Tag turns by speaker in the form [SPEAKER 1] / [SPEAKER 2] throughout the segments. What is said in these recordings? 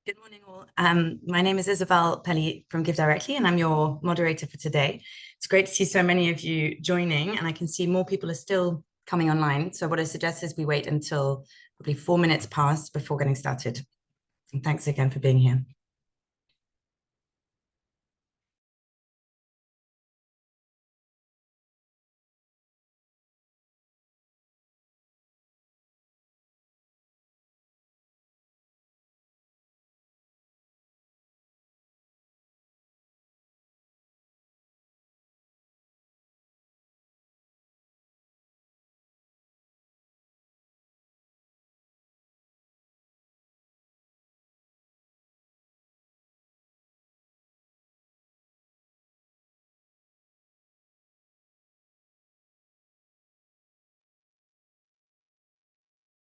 [SPEAKER 1] Good morning, all. My name is Isabel Pelli from GiveDirectly, and I'm your moderator for today. It's great to see so many of you joining, and I can see more people are still coming online. So what I suggest is we wait until probably 4 minutes past before getting started. And thanks again for being here.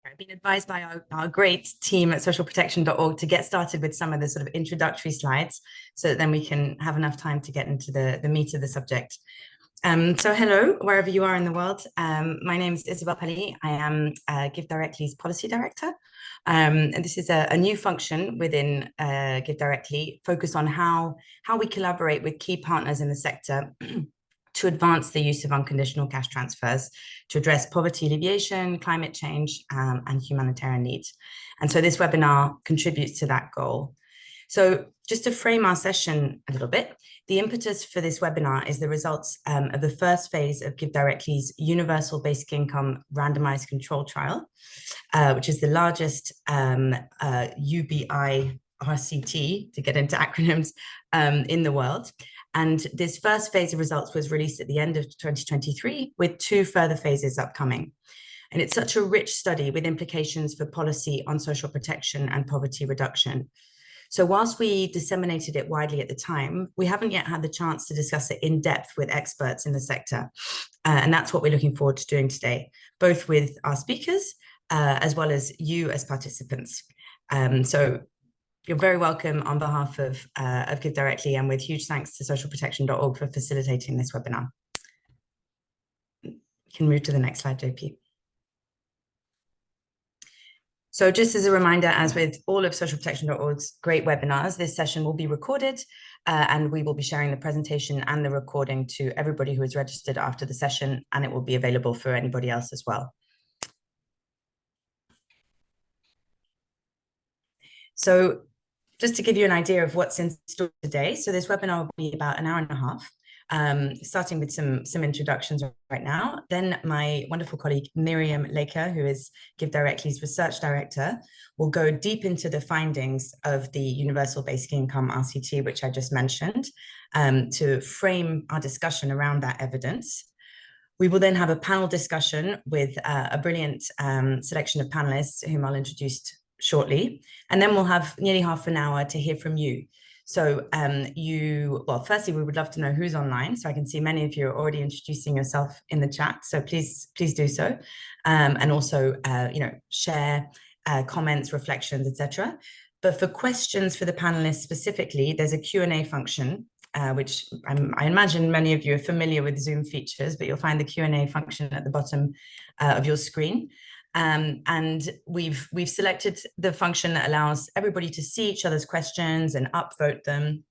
[SPEAKER 1] I've been advised by our great team at socialprotection.org to get started with some of the sort of introductory slides so that then we can have enough time to get into the meat of the subject. So hello, wherever you are in the world. My name is Isabel Pelli. I am GiveDirectly's Policy Director. And this is a new function within GiveDirectly focused on how we collaborate with key partners in the sector to advance the use of unconditional cash transfers to address poverty alleviation, climate change, and humanitarian needs. And so this webinar contributes to that goal. So just to frame our session a little bit, the impetus for this webinar is the results of the first phase of GiveDirectly's Universal Basic Income Randomized Control Trial, which is the largest UBI RCT, to get into acronyms, in the world. And this first phase of results was released at the end of 2023, with 2 further phases upcoming. And it's such a rich study with implications for policy on social protection and poverty reduction. So whilst we disseminated it widely at the time, we haven't yet had the chance to discuss it in depth with experts in the sector. And that's what we're looking forward to doing today, both with our speakers, as well as you as participants. So you're very welcome on behalf of GiveDirectly, and with huge thanks to socialprotection.org for facilitating this webinar. You can move to the next slide, JP. So just as a reminder, as with all of socialprotection.org's great webinars, this session will be recorded and we will be sharing the presentation and the recording to everybody who is registered after the session, and it will be available for anybody else as well. So just to give you an idea of what's in store today, so this webinar will be about an hour and a half, starting with some introductions right now. Then my wonderful colleague Miriam Laker, who is GiveDirectly's Research Director, will go deep into the findings of the Universal Basic Income RCT, which I just mentioned, to frame our discussion around that evidence. We will then have a panel discussion with a brilliant selection of panelists whom I'll introduce shortly, and then we'll have nearly half an hour to hear from you. So well, firstly, we would love to know who's online. So I can see many of you are already introducing yourself in the chat. So please do so. And also, share comments, reflections, etc. But for questions for the panelists specifically, there's a Q&A function, which I imagine many of you are familiar with Zoom features, but you'll find the Q&A function at the bottom of your screen. And we've selected the function that allows everybody to see each other's questions and upvote them.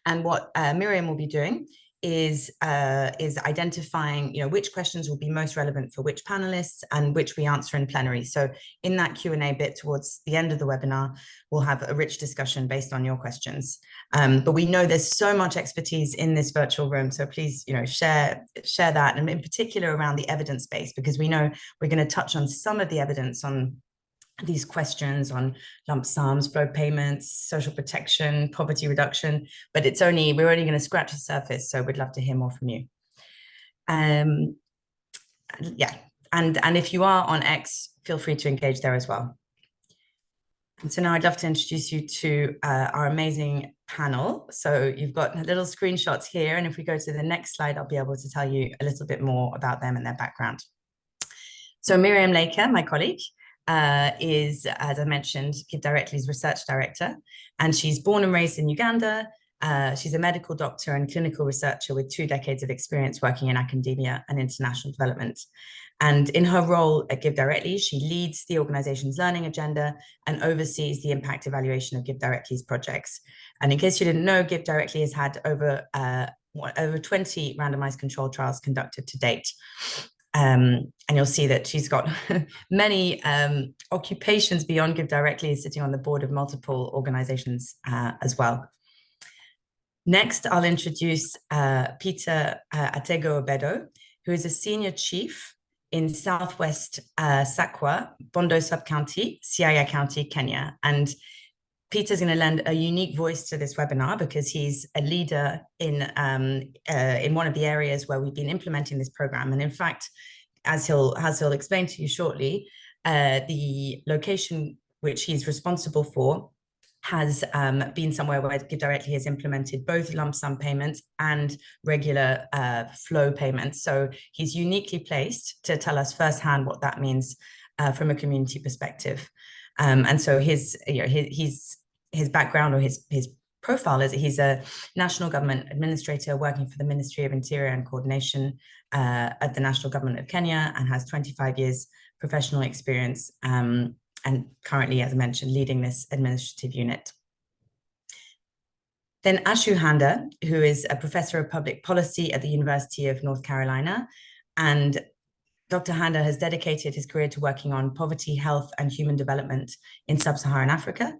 [SPEAKER 1] And what Miriam will be doing is identifying, which questions will be most relevant for which panelists and which we answer in plenary. So in that Q&A bit towards the end of the webinar, we'll have a rich discussion based on your questions. But we know there's so much expertise in this virtual room, so please, share that, and in particular around the evidence base, because we know we're going to touch on some of the evidence on these questions on lump sums, flow payments, social protection, poverty reduction, but we're only going to scratch the surface, so we'd love to hear more from you. Yeah, and if you are on X, feel free to engage there as well. And so now I'd love to introduce you to our amazing panel. So you've got little screenshots here, and if we go to the next slide, I'll be able to tell you a little bit more about them and their background. So Miriam Laker, my colleague, is, as I mentioned, GiveDirectly's Research Director, and she's born and raised in Uganda. She's a medical doctor and clinical researcher with 2 decades of experience working in academia and international development. And in her role at GiveDirectly, she leads the organization's learning agenda and oversees the impact evaluation of GiveDirectly's projects. And in case you didn't know, GiveDirectly has had over 20 randomized controlled trials conducted to date. And you'll see that she's got many occupations beyond GiveDirectly, sitting on the board of multiple organizations as well. Next, I'll introduce Peter Atego-Obedo, who is a senior chief in Southwest Sakwa, Bondo Sub-County, Siaya County, Kenya. And Peter's going to lend a unique voice to this webinar because he's a leader in one of the areas where we've been implementing this program. And in fact, as he'll explain to you shortly, the location which he's responsible for has been somewhere where GiveDirectly has implemented both lump sum payments and regular flow payments. So he's uniquely placed to tell us firsthand what that means from a community perspective. And so his background, or his profile, is he's a national government administrator working for the Ministry of Interior and Coordination at the National Government of Kenya, and has 25 years professional experience, and currently, as I mentioned, leading this administrative unit. Then Ashu Handa, who is a professor of public policy at the University of North Carolina. And Dr. Handa has dedicated his career to working on poverty, health, and human development in sub-Saharan Africa.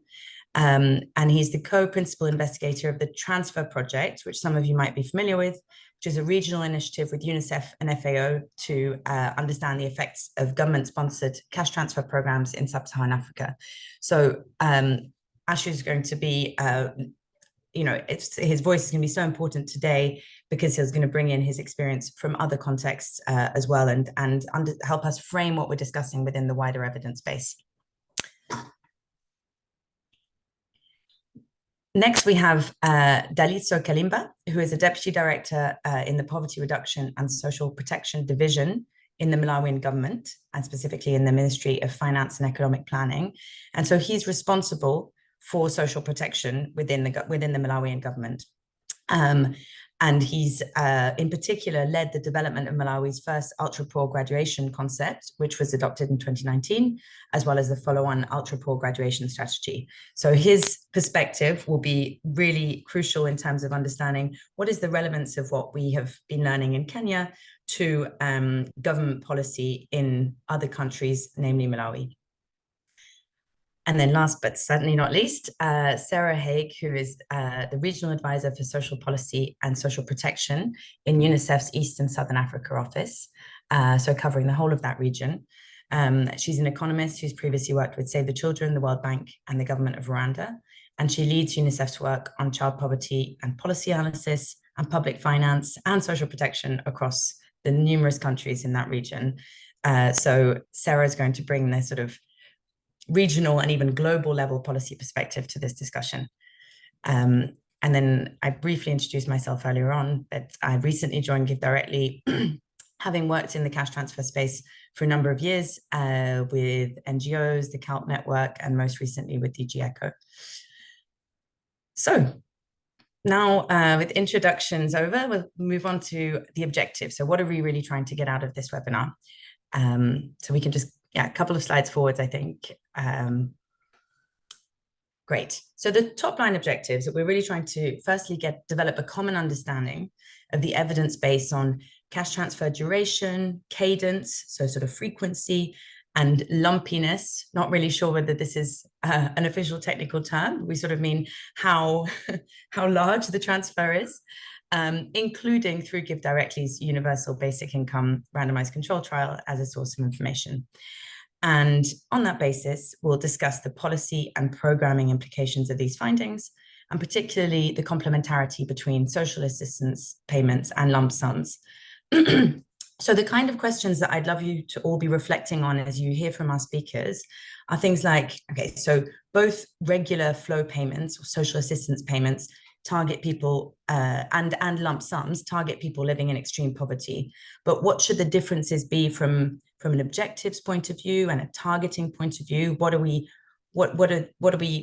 [SPEAKER 1] And he's the co-principal investigator of the Transfer Project, which some of you might be familiar with, which is a regional initiative with UNICEF and FAO to understand the effects of government-sponsored cash transfer programs in sub-Saharan Africa. So Ashu is going to be, his voice is going to be so important today because he's going to bring in his experience from other contexts as well, and help us frame what we're discussing within the wider evidence base. Next, we have Dalitso Kalimba, who is a Deputy Director in the Poverty Reduction and Social Protection Division in the Malawian government, and specifically in the Ministry of Finance and Economic Planning. And so he's responsible for social protection within the Malawian government. And he's in particular led the development of Malawi's first ultra-poor graduation concept, which was adopted in 2019, as well as the follow-on ultra-poor graduation strategy. So his perspective will be really crucial in terms of understanding what is the relevance of what we have been learning in Kenya to government policy in other countries, namely Malawi. And then last but certainly not least, Sarah Haig, who is the Regional Advisor for Social Policy and Social Protection in UNICEF's East and Southern Africa office, so covering the whole of that region. She's an economist who's previously worked with Save the Children, the World Bank, and the government of Rwanda. And she leads UNICEF's work on child poverty and policy analysis and public finance and social protection across the numerous countries in that region. So Sarah is going to bring this sort of regional and even global level policy perspective to this discussion. And then I briefly introduced myself earlier on, that I recently joined GiveDirectly, having worked in the cash transfer space for a number of years with NGOs, the CALP network, and most recently with DG ECHO. So now with introductions over, we'll move on to the objective. So what are we really trying to get out of this webinar? So we can just, a couple of slides forwards, I think. Great. So the top line objectives that we're really trying to firstly develop a common understanding of the evidence base on cash transfer duration, cadence, so sort of frequency, and lumpiness. Not really sure whether this is an official technical term. We sort of mean how large the transfer is, including through GiveDirectly's Universal Basic Income randomized control trial as a source of information. And on that basis, we'll discuss the policy and programming implications of these findings, and particularly the complementarity between social assistance payments and lump sums. So the kind of questions that I'd love you to all be reflecting on as you hear from our speakers are things like, okay, so both regular flow payments or social assistance payments target people and lump sums target people living in extreme poverty. But what should the differences be from an objectives point of view and a targeting point of view? What are we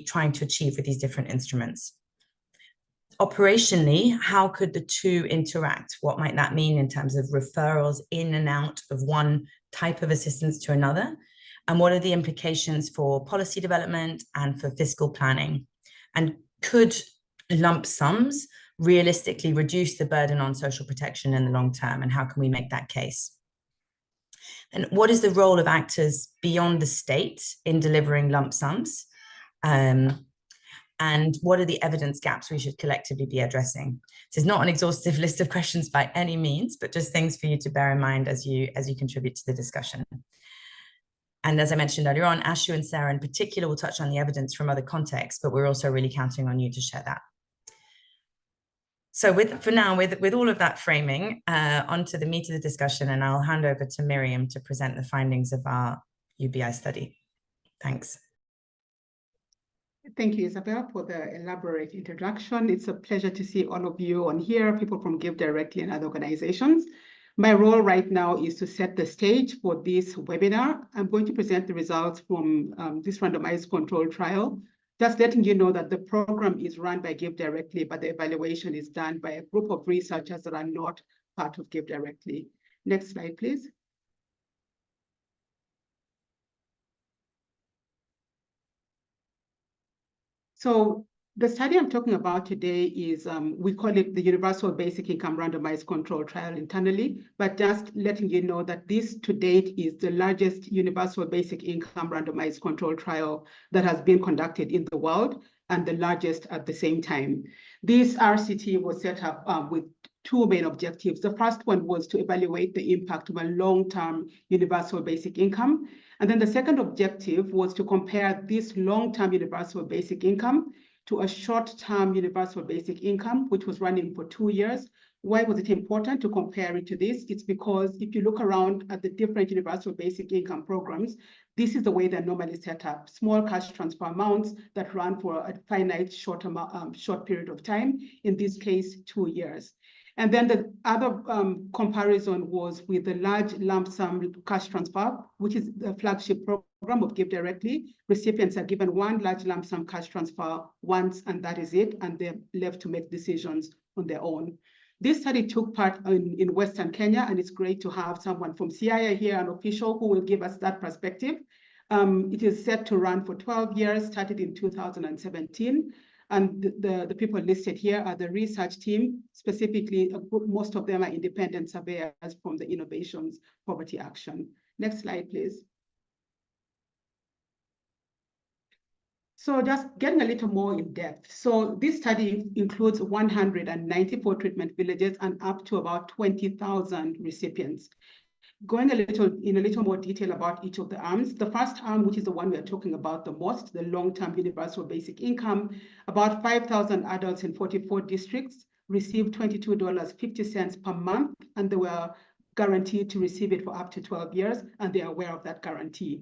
[SPEAKER 1] trying to achieve with these different instruments? operationally, how could the two interact? What might that mean in terms of referrals in and out of one type of assistance to another? And what are the implications for policy development and for fiscal planning? And could lump sums realistically reduce the burden on social protection in the long term? And how can we make that case? And what is the role of actors beyond the state in delivering lump sums? And what are the evidence gaps we should collectively be addressing? This is not an exhaustive list of questions by any means, but just things for you to bear in mind as you contribute to the discussion. And as I mentioned earlier on, Ashu and Sarah in particular will touch on the evidence from other contexts, but we're also really counting on you to share that. So for now, with all of that framing, onto the meat of the discussion, and I'll hand over to Miriam to present the findings of our UBI study. Thanks.
[SPEAKER 2] Thank you, Isabel, for the elaborate introduction. It's a pleasure to see all of you on here, people from GiveDirectly and other organizations. My role right now is to set the stage for this webinar. I'm going to present the results from this randomized control trial, just letting you know that the program is run by GiveDirectly, but the evaluation is done by a group of researchers that are not part of GiveDirectly. Next slide, please. So the study I'm talking about today is, we call it the Universal Basic Income Randomized Control Trial internally, but just letting you know that this to date is the largest Universal Basic Income Randomized Control Trial that has been conducted in the world, and the largest at the same time. This RCT was set up with two main objectives. The first one was to evaluate the impact of a long-term universal basic income. And then the second objective was to compare this long-term universal basic income to a short-term universal basic income, which was running for 2 years. Why was it important to compare it to this? It's because if you look around at the different universal basic income programs, this is the way they're normally set up: small cash transfer amounts that run for a finite short period of time, in this case, 2 years. And then the other comparison was with the large lump sum cash transfer, which is the flagship program of GiveDirectly. Recipients are given one large lump sum cash transfer once, and that is it, and they're left to make decisions on their own. This study took part in Western Kenya, and it's great to have someone from CIA here, an official who will give us that perspective. It is set to run for 12 years, started in 2017. And the people listed here are the research team, specifically, most of them are independent surveyors from the Innovations Poverty Action. Next slide, please. So just getting a little more in depth. So this study includes 194 treatment villages and up to about 20,000 recipients. Going in a little more detail about each of the arms. The first arm, which is the one we are talking about the most, the long-term universal basic income, about 5,000 adults in 44 districts received $22.50 per month, and they were guaranteed to receive it for up to 12 years, and they are aware of that guarantee.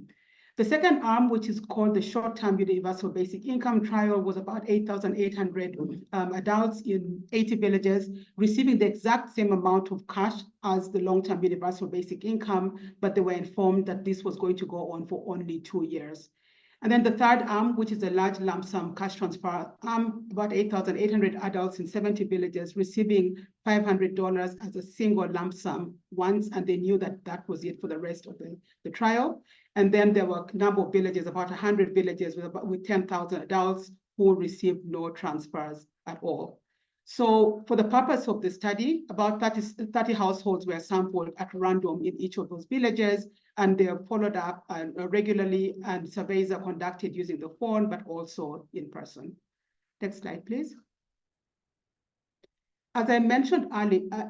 [SPEAKER 2] The second arm, which is called the short-term universal basic income trial, was about 8,800 adults in 80 villages receiving the exact same amount of cash as the long-term universal basic income, but they were informed that this was going to go on for only 2 years. And then the third arm, which is a large lump sum cash transfer arm, about 8,800 adults in 70 villages receiving $500 as a single lump sum once, and they knew that that was it for the rest of the trial. And then there were a number of villages, about 100 villages with 10,000 adults who received no transfers at all. So for the purpose of the study, about 30 households were sampled at random in each of those villages, and they are followed up regularly, and surveys are conducted using the phone, but also in person. Next slide, please. As I mentioned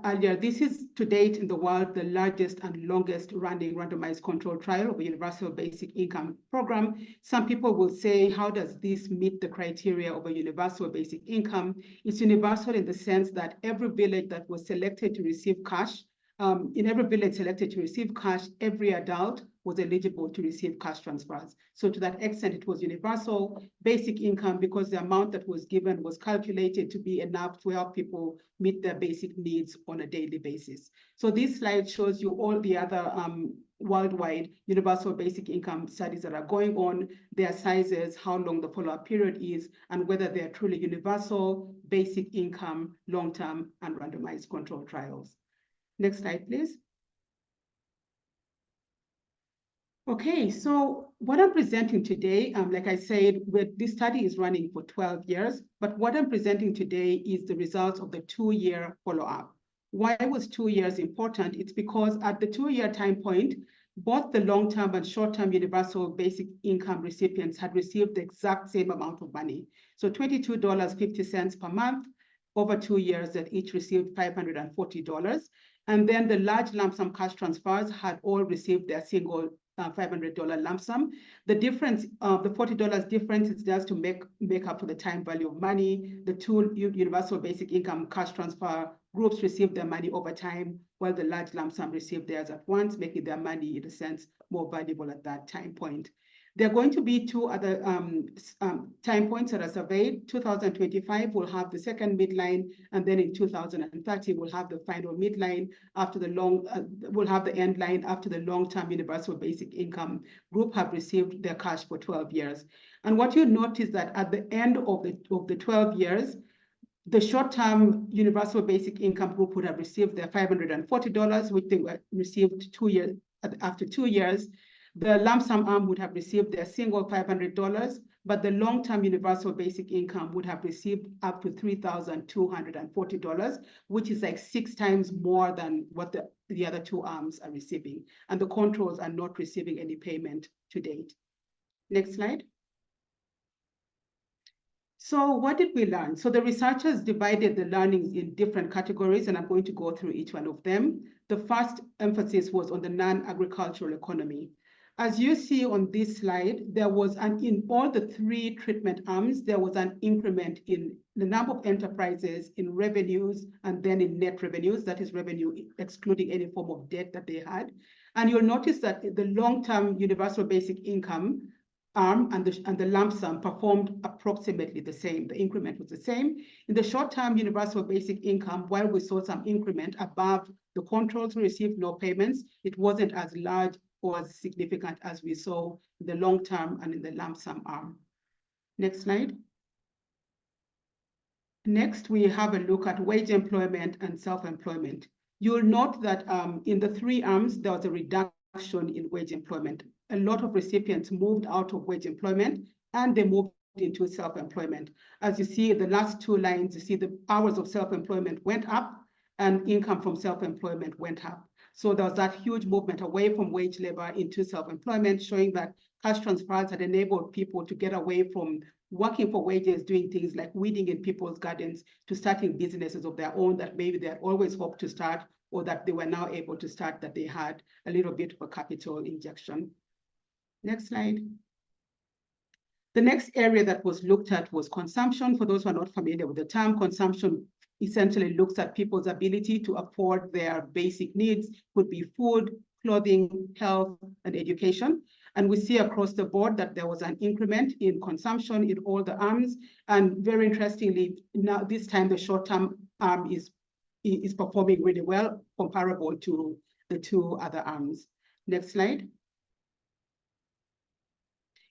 [SPEAKER 2] earlier, this is to date in the world the largest and longest running randomized control trial of a universal basic income program. Some people will say, how does this meet the criteria of a universal basic income? It's universal in the sense that every village that was selected to receive cash in every village selected to receive cash, every adult was eligible to receive cash transfers. So to that extent, it was universal basic income because the amount that was given was calculated to be enough to help people meet their basic needs on a daily basis. So this slide shows you all the other worldwide universal basic income studies that are going on, their sizes, how long the follow-up period is, and whether they are truly universal, basic income, long-term, and randomized control trials. Next slide, please. Okay, so what I'm presenting today, like I said, this study is running for 12 years, but what I'm presenting today is the results of the 2-year follow-up. Why was 2 years important? It's because at the 2-year time point, both the long-term and short-term universal basic income recipients had received the exact same amount of money. So $22.50 per month over 2 years that each received $540. And then the large lump sum cash transfers had all received their single $500 lump sum. The difference, the $40 difference is just to make up for the time value of money. The two universal basic income cash transfer groups received their money over time, while the large lump sum received theirs at once, making their money, in a sense, more valuable at that time point. There are going to be 2 other time points that are surveyed. 2025 will have the second midline, and then in 2030 we'll have the final midline after the we'll have the end line after the long-term universal basic income group have received their cash for 12 years. And what you notice that at the end of the 12 years, the short-term universal basic income group would have received their $540, which they received 2 years after 2 years. The lump sum arm would have received their single $500, but the long-term universal basic income would have received up to $3,240, which is like 6 times more than what the other 2 arms are receiving. And the controls are not receiving any payment to date. Next slide. So what did we learn? So the researchers divided the learnings in different categories, and I'm going to go through each one of them. The first emphasis was on the non-agricultural economy. As you see on this slide, there was in all the 3 treatment arms, there was an increment in the number of enterprises, in revenues, and then in net revenues, that is revenue excluding any form of debt that they had. And you'll notice that the long-term universal basic income arm and the lump sum performed approximately the same. The increment was the same. In the short-term universal basic income, while we saw some increment above the controls who received no payments, it wasn't as large or as significant as we saw in the long-term and in the lump sum arm. Next slide. Next, we have a look at wage employment and self-employment. You'll note that in the 3 arms, there was a reduction in wage employment. A lot of recipients moved out of wage employment and they moved into self-employment. As you see, the last 2 lines, you see the hours of self-employment went up and income from self-employment went up. So there was that huge movement away from wage labor into self-employment, showing that cash transfers had enabled people to get away from working for wages, doing things like weeding in people's gardens, to starting businesses of their own that maybe they had always hoped to start, or that they were now able to start, that they had a little bit of a capital injection. Next slide. The next area that was looked at was consumption. For those who are not familiar with the term, consumption essentially looks at people's ability to afford their basic needs, could be food, clothing, health, and education. And we see across the board that there was an increment in consumption in all the arms. And very interestingly, now this time the short-term arm is performing really well, comparable to the 2 other arms. Next slide.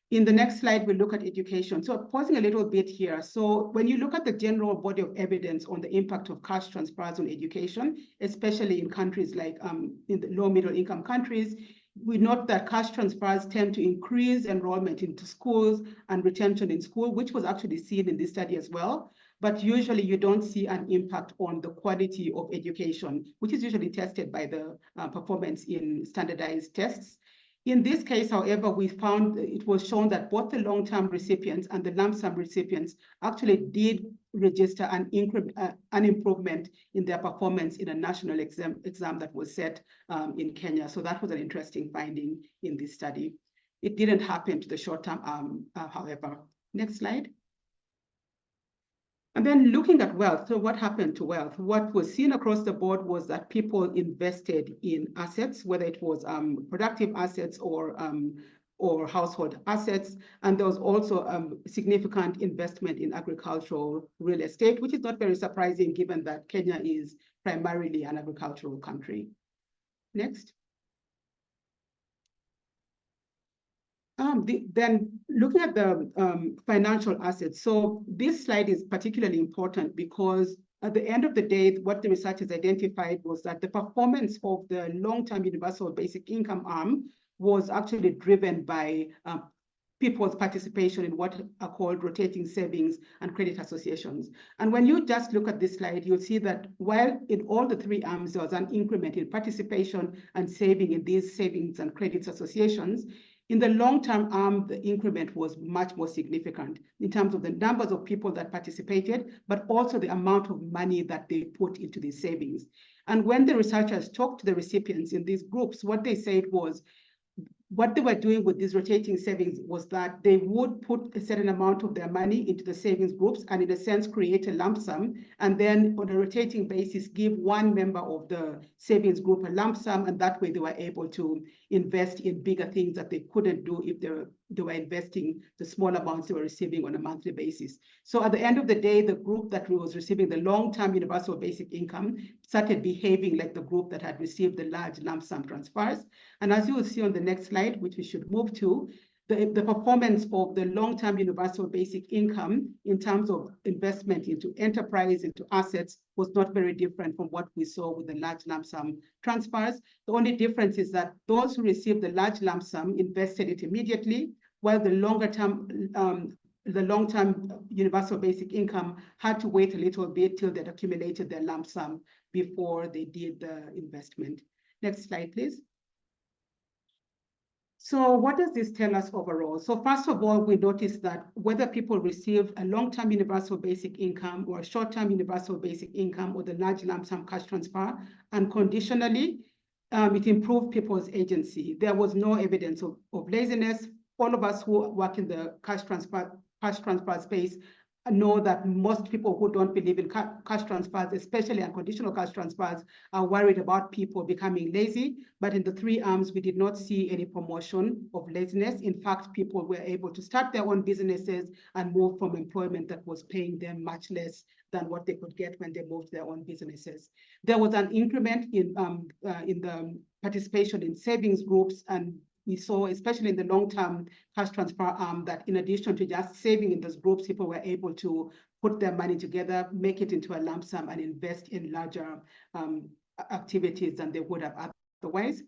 [SPEAKER 2] In the next slide, we look at education. So pausing a little bit here. So when you look at the general body of evidence on the impact of cash transfers on education, especially in countries like in the low middle income countries, we note that cash transfers tend to increase enrollment into schools and retention in school, which was actually seen in this study as well. But usually you don't see an impact on the quality of education, which is usually tested by the performance in standardized tests. In this case, however, we found it was shown that both the long-term recipients and the lump sum recipients actually did register an improvement in their performance in a national exam that was set in Kenya. So that was an interesting finding in this study. It didn't happen to the short-term, however. Next slide. And then looking at wealth, so what happened to wealth? What was seen across the board was that people invested in assets, whether it was productive assets or household assets. And there was also significant investment in agricultural real estate, which is not very surprising given that Kenya is primarily an agricultural country. Next. Then looking at the financial assets. So this slide is particularly important because at the end of the day, what the researchers identified was that the performance of the long-term universal basic income arm was actually driven by people's participation in what are called rotating savings and credit associations. And when you just look at this slide, you'll see that while in all the three arms, there was an increment in participation and saving in these savings and credits associations, in the long-term arm, the increment was much more significant in terms of the numbers of people that participated, but also the amount of money that they put into these savings. And when the researchers talked to the recipients in these groups, what they said was, what they were doing with these rotating savings was that they would put a certain amount of their money into the savings groups and in a sense create a lump sum, and then on a rotating basis give one member of the savings group a lump sum, and that way they were able to invest in bigger things that they couldn't do if they were investing the small amounts they were receiving on a monthly basis. So at the end of the day, the group that was receiving the long-term universal basic income started behaving like the group that had received the large lump sum transfers. And as you will see on the next slide, which we should move to, the performance of the long-term universal basic income in terms of investment into enterprise, into assets, was not very different from what we saw with the large lump sum transfers. The only difference is that those who received the large lump sum invested it immediately, while the long-term universal basic income had to wait a little bit till they'd accumulated their lump sum before they did the investment. Next slide, please. So what does this tell us overall? So first of all, we noticed that whether people receive a long-term universal basic income or a short-term universal basic income or the large lump sum cash transfer, unconditionally, it improved people's agency. There was no evidence of laziness. All of us who work in the cash transfer space know that most people who don't believe in cash transfers, especially unconditional cash transfers, are worried about people becoming lazy. But in the three arms, we did not see any promotion of laziness. In fact, people were able to start their own businesses and move from employment that was paying them much less than what they could get when they moved their own businesses. There was an increment in the participation in savings groups, and we saw, especially in the long-term cash transfer arm, that in addition to just saving in those groups, people were able to put their money together, make it into a lump sum, and invest in larger activities than they would have otherwise.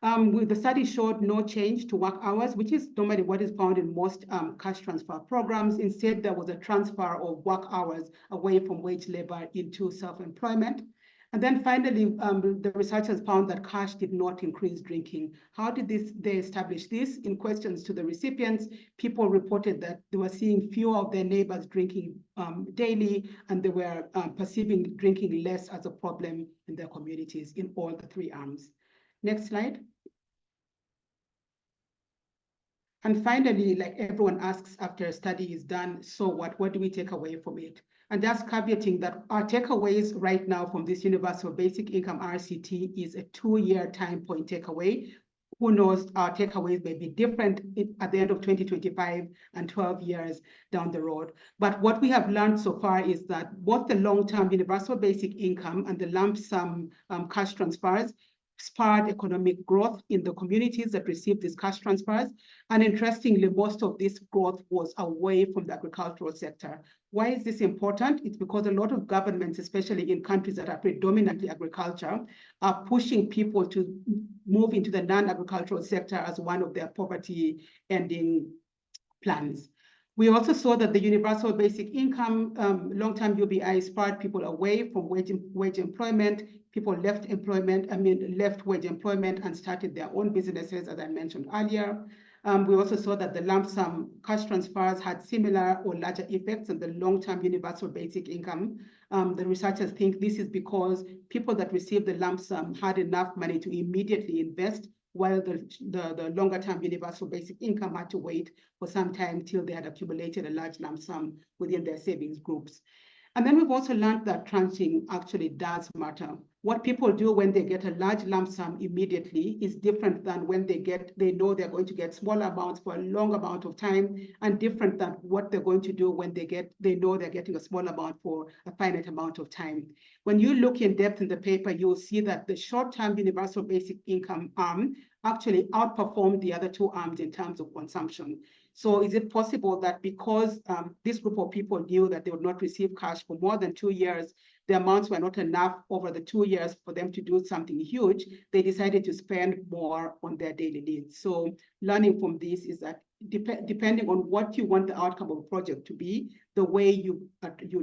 [SPEAKER 2] The study showed no change to work hours, which is normally what is found in most cash transfer programs. Instead, there was a transfer of work hours away from wage labor into self-employment. And then finally, the researchers found that cash did not increase drinking. How did they establish this? In questions to the recipients, people reported that they were seeing fewer of their neighbors drinking daily, and they were perceiving drinking less as a problem in their communities in all the three arms. Next slide. And finally, like everyone asks after a study is done, so what do we take away from it? And just caveating that our takeaways right now from this universal basic income RCT is a 2-year time point takeaway. Who knows, our takeaways may be different at the end of 2025 and 12 years down the road. But what we have learned so far is that both the long-term universal basic income and the lump sum cash transfers spurred economic growth in the communities that received these cash transfers. And interestingly, most of this growth was away from the agricultural sector. Why is this important? It's because a lot of governments, especially in countries that are predominantly agriculture, are pushing people to move into the non-agricultural sector as one of their poverty-ending plans. We also saw that the universal basic income, long-term UBI, spurred people away from wage employment. People left wage employment and started their own businesses, as I mentioned earlier. We also saw that the lump sum cash transfers had similar or larger effects on the long-term universal basic income. The researchers think this is because people that received the lump sum had enough money to immediately invest, while the longer-term universal basic income had to wait for some time till they had accumulated a large lump sum within their savings groups. And then we've also learned that tranching actually does matter. What people do when they get a large lump sum immediately is different than when they know they're going to get small amounts for a long amount of time, and different than what they're going to do when they know they're getting a small amount for a finite amount of time. When you look in depth in the paper, you'll see that the short-term universal basic income arm actually outperformed the other two arms in terms of consumption. So is it possible that because this group of people knew that they would not receive cash for more than 2 years, the amounts were not enough over the 2 years for them to do something huge, they decided to spend more on their daily needs. So learning from this is that depending on what you want the outcome of a project to be, the way you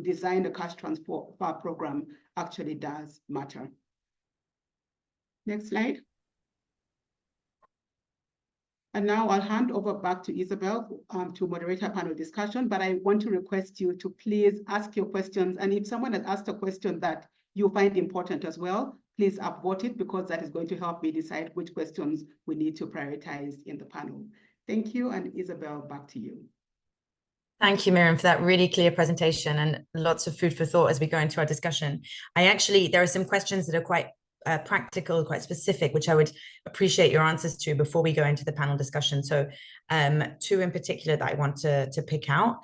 [SPEAKER 2] design a cash transfer program actually does matter. Next slide. And now I'll hand over back to Isabel to moderate our panel discussion, but I want to request you to please ask your questions. And if someone has asked a question that you find important as well, please upvote it, because that is going to help me decide which questions we need to prioritize in the panel. Thank you, and Isabel, back to you.
[SPEAKER 1] Thank you, Miriam, for that really clear presentation and lots of food for thought as we go into our discussion. There are some questions that are quite practical, quite specific, which I would appreciate your answers to before we go into the panel discussion. So two in particular that I want to pick out.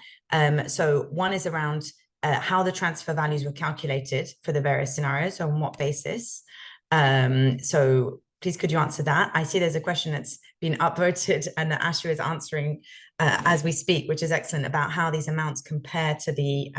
[SPEAKER 1] So one is around how the transfer values were calculated for the various scenarios, so on what basis. So please could you answer that? I see there's a question that's been upvoted and that Ashu is answering as we speak, which is excellent, about how these amounts compare to the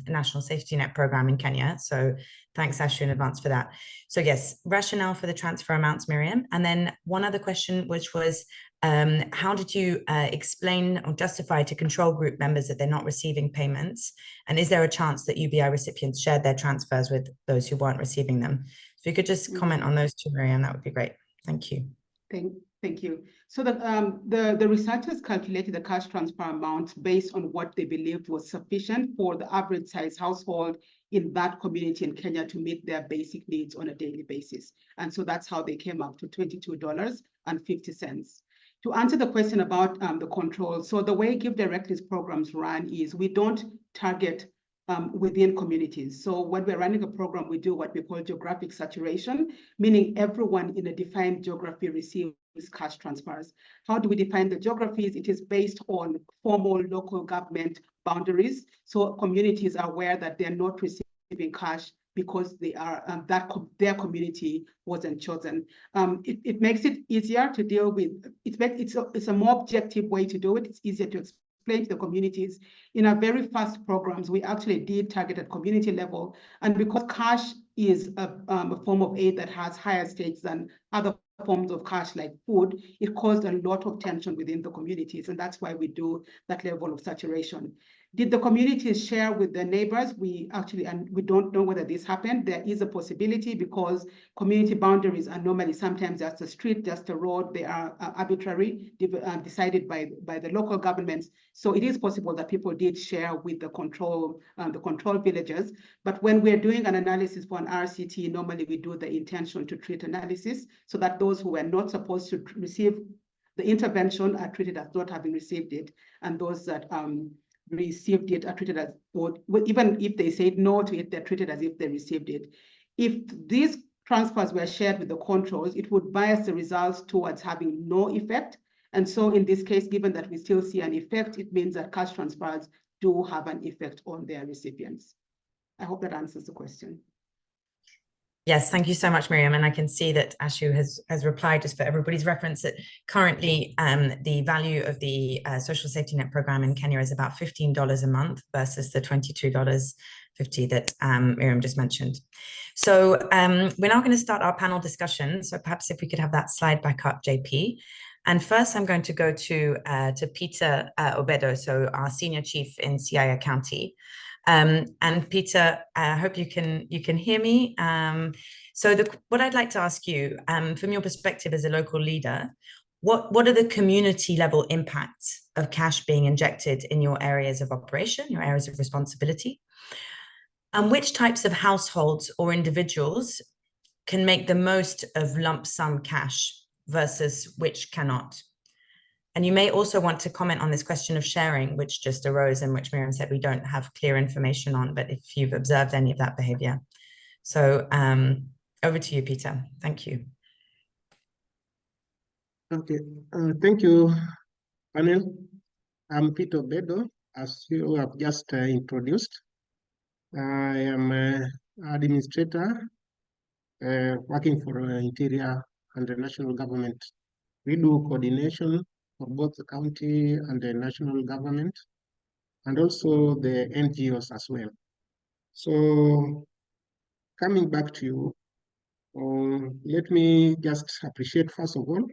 [SPEAKER 1] National Safety Net program in Kenya. So thanks, Ashu, in advance for that. So yes, rationale for the transfer amounts, Miriam. And then one other question, which was, how did you explain or justify to control group members that they're not receiving payments? And is there a chance that UBI recipients shared their transfers with those who weren't receiving them? If you could just comment on those two, Miriam, that would be great. Thank you.
[SPEAKER 2] Thank you. So the researchers calculated the cash transfer amount based on what they believed was sufficient for the average size household in that community in Kenya to meet their basic needs on a daily basis. And so that's how they came up to $22.50. To answer the question about the control, so the way GiveDirectly's programs run is we don't target within communities. So when we're running a program, we do what we call geographic saturation, meaning everyone in a defined geography receives cash transfers. How do we define the geographies? It is based on formal local government boundaries. So communities are aware that they're not receiving cash because they are their community wasn't chosen. It makes it easier to deal with. It's a more objective way to do it. It's easier to explain to the communities. In our very first programs, we actually did target at community level, and because cash is a form of aid that has higher stakes than other forms of cash like food, it caused a lot of tension within the communities, and that's why we do that level of saturation. Did the communities share with their neighbors? We don't know whether this happened. There is a possibility because community boundaries are normally sometimes just a street, just a road. They are arbitrary, decided by the local governments. So it is possible that people did share with the control villages. But when we're doing an analysis for an RCT, normally we do the intention to treat analysis so that those who were not supposed to receive the intervention are treated as not having received it, and those that received it are treated as, or even if they said no to it, they're treated as if they received it. If these transfers were shared with the controls, it would bias the results towards having no effect. And so in this case, given that we still see an effect, it means that cash transfers do have an effect on their recipients. I hope that answers the question.
[SPEAKER 1] Yes, thank you so much, Miriam. And I can see that Ashu has replied, just for everybody's reference, that currently the value of the social safety net program in Kenya is about $15 a month versus the $22.50 that Miriam just mentioned. So we're now going to start our panel discussion. So perhaps if we could have that slide back up, JP. And first, I'm going to go to Peter Obedo, so our senior chief in Siaya County. And Peter, I hope you can hear me. So what I'd like to ask you, from your perspective as a local leader, what are the community level impacts of cash being injected in your areas of operation, your areas of responsibility? And which types of households or individuals can make the most of lump sum cash versus which cannot? And you may also want to comment on this question of sharing, which just arose and which Miriam said we don't have clear information on, but if you've observed any of that behavior. So over to you, Peter. Thank you.
[SPEAKER 3] Okay, thank you, panel. I'm Peter Bedo, as you have just introduced. I am an administrator working for Interior and the national government. We do coordination for both the county and the national government, and also the NGOs as well. So coming back to you, let me just appreciate, first of all,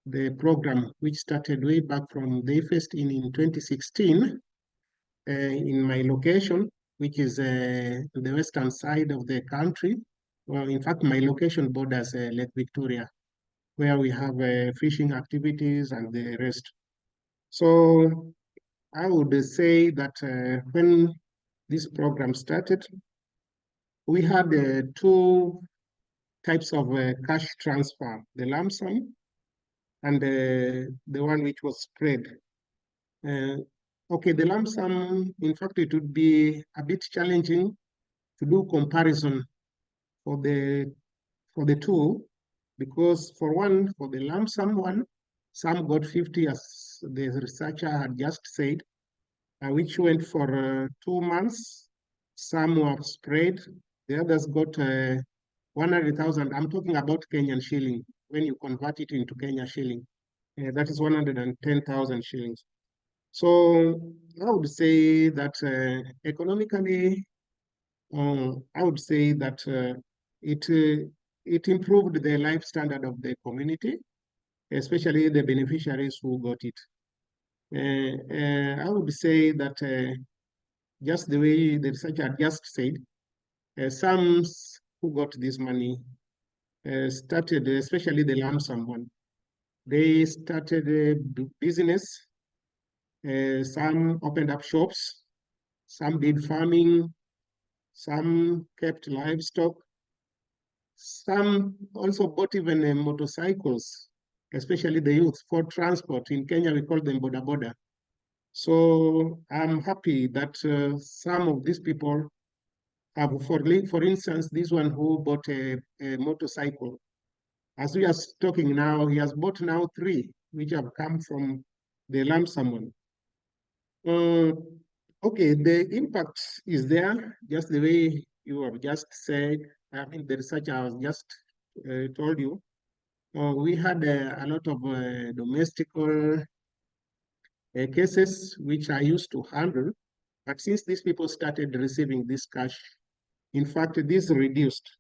[SPEAKER 3] the program which started way back from day first in 2016 in my location, which is the western side of the country. Well, in fact, my location borders Lake Victoria, where we have fishing activities and the rest. So I would say that when this program started, we had two types of cash transfer, the lump sum and the one which was spread. Okay, the lump sum, in fact, it would be a bit challenging to do comparison for the two, because for the lump sum one, some got 50, as the researcher had just said, which went for 2 months. Some were spread. The others got 100,000. I'm talking about Kenyan shilling. When you convert it into Kenya shilling, that is 110,000 shillings. So I would say that economically, I would say that it improved the life standard of the community, especially the beneficiaries who got it. I would say that just the way the researcher just said, some who got this money started, especially the lump sum one, they started a business. Some opened up shops, some did farming, some kept livestock, some also bought even motorcycles, especially the youth, for transport. In Kenya, we call them boda boda. So I'm happy that some of these people have, for instance, this one who bought a motorcycle. As we are talking now, he has bought now 3, which have come from the lump sum one. Okay, the impact is there, just the way you have just said. I mean, the researcher has just told you. We had a lot of domestical cases which I used to handle, but since these people started receiving this cash, in fact, this reduced.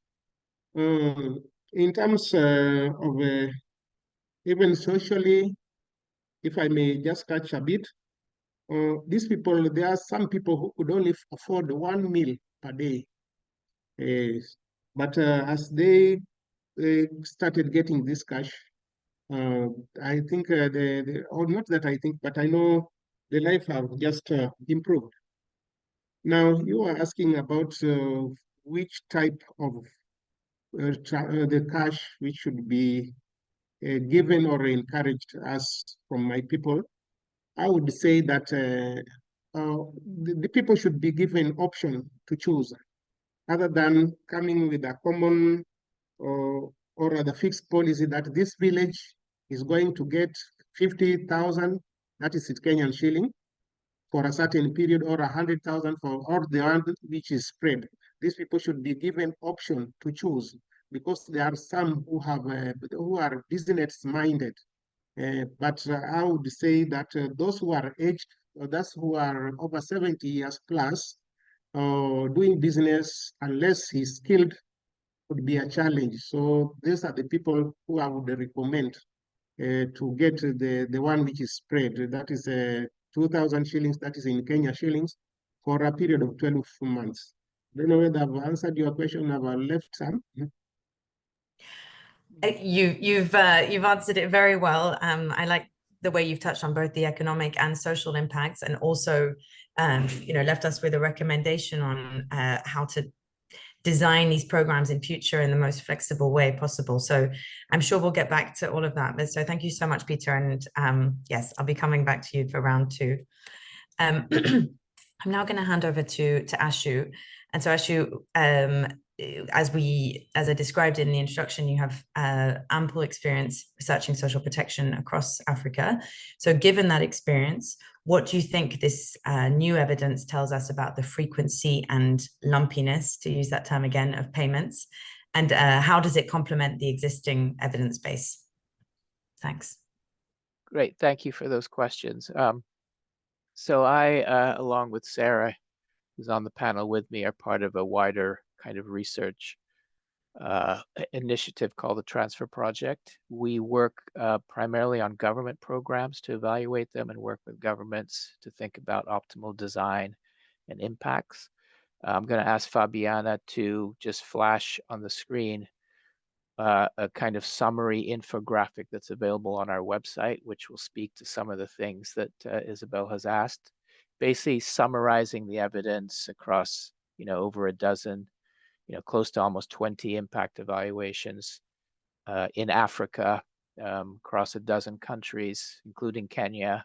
[SPEAKER 3] In terms of even socially, if I may just touch a bit, these people, there are some people who could only afford 1 meal per day. But as they started getting this cash, I think or not that I think, but I know the life have just improved. Now, you are asking about which type of the cash which should be given or encouraged as from my people. I would say that the people should be given option to choose, other than coming with a common or the fixed policy that this village is going to get 50,000, that is Kenyan shilling, for a certain period, or 100,000 for all the one which is spread. These people should be given option to choose, because there are some who have who are business minded. But I would say that those who are aged, or those who are over 70 years plus, doing business, unless he's skilled, would be a challenge. So these are the people who I would recommend to get the one which is spread. That is 2,000 shillings, that is in Kenya shillings, for a period of 12 months. I don't know whether I've answered your question. I've left some.
[SPEAKER 1] You've answered it very well. I like the way you've touched on both the economic and social impacts, and also left us with a recommendation on how to design these programs in future in the most flexible way possible. So I'm sure we'll get back to all of that. But so thank you so much, Peter. And yes, I'll be coming back to you for round 2. I'm now going to hand over to Ashu. And so Ashu, as I described in the introduction, you have ample experience researching social protection across Africa. So given that experience, what do you think this new evidence tells us about the frequency and lumpiness, to use that term again, of payments? And how does it complement the existing evidence base? Thanks.
[SPEAKER 4] Great, thank you for those questions. So I, along with Sarah, who's on the panel with me, are part of a wider kind of research initiative called the Transfer Project. We work primarily on government programs to evaluate them and work with governments to think about optimal design and impacts. I'm going to ask Fabiana to just flash on the screen a kind of summary infographic that's available on our website, which will speak to some of the things that Isabel has asked, basically summarizing the evidence across, over a dozen, close to almost 20 impact evaluations in Africa, across a dozen countries, including Kenya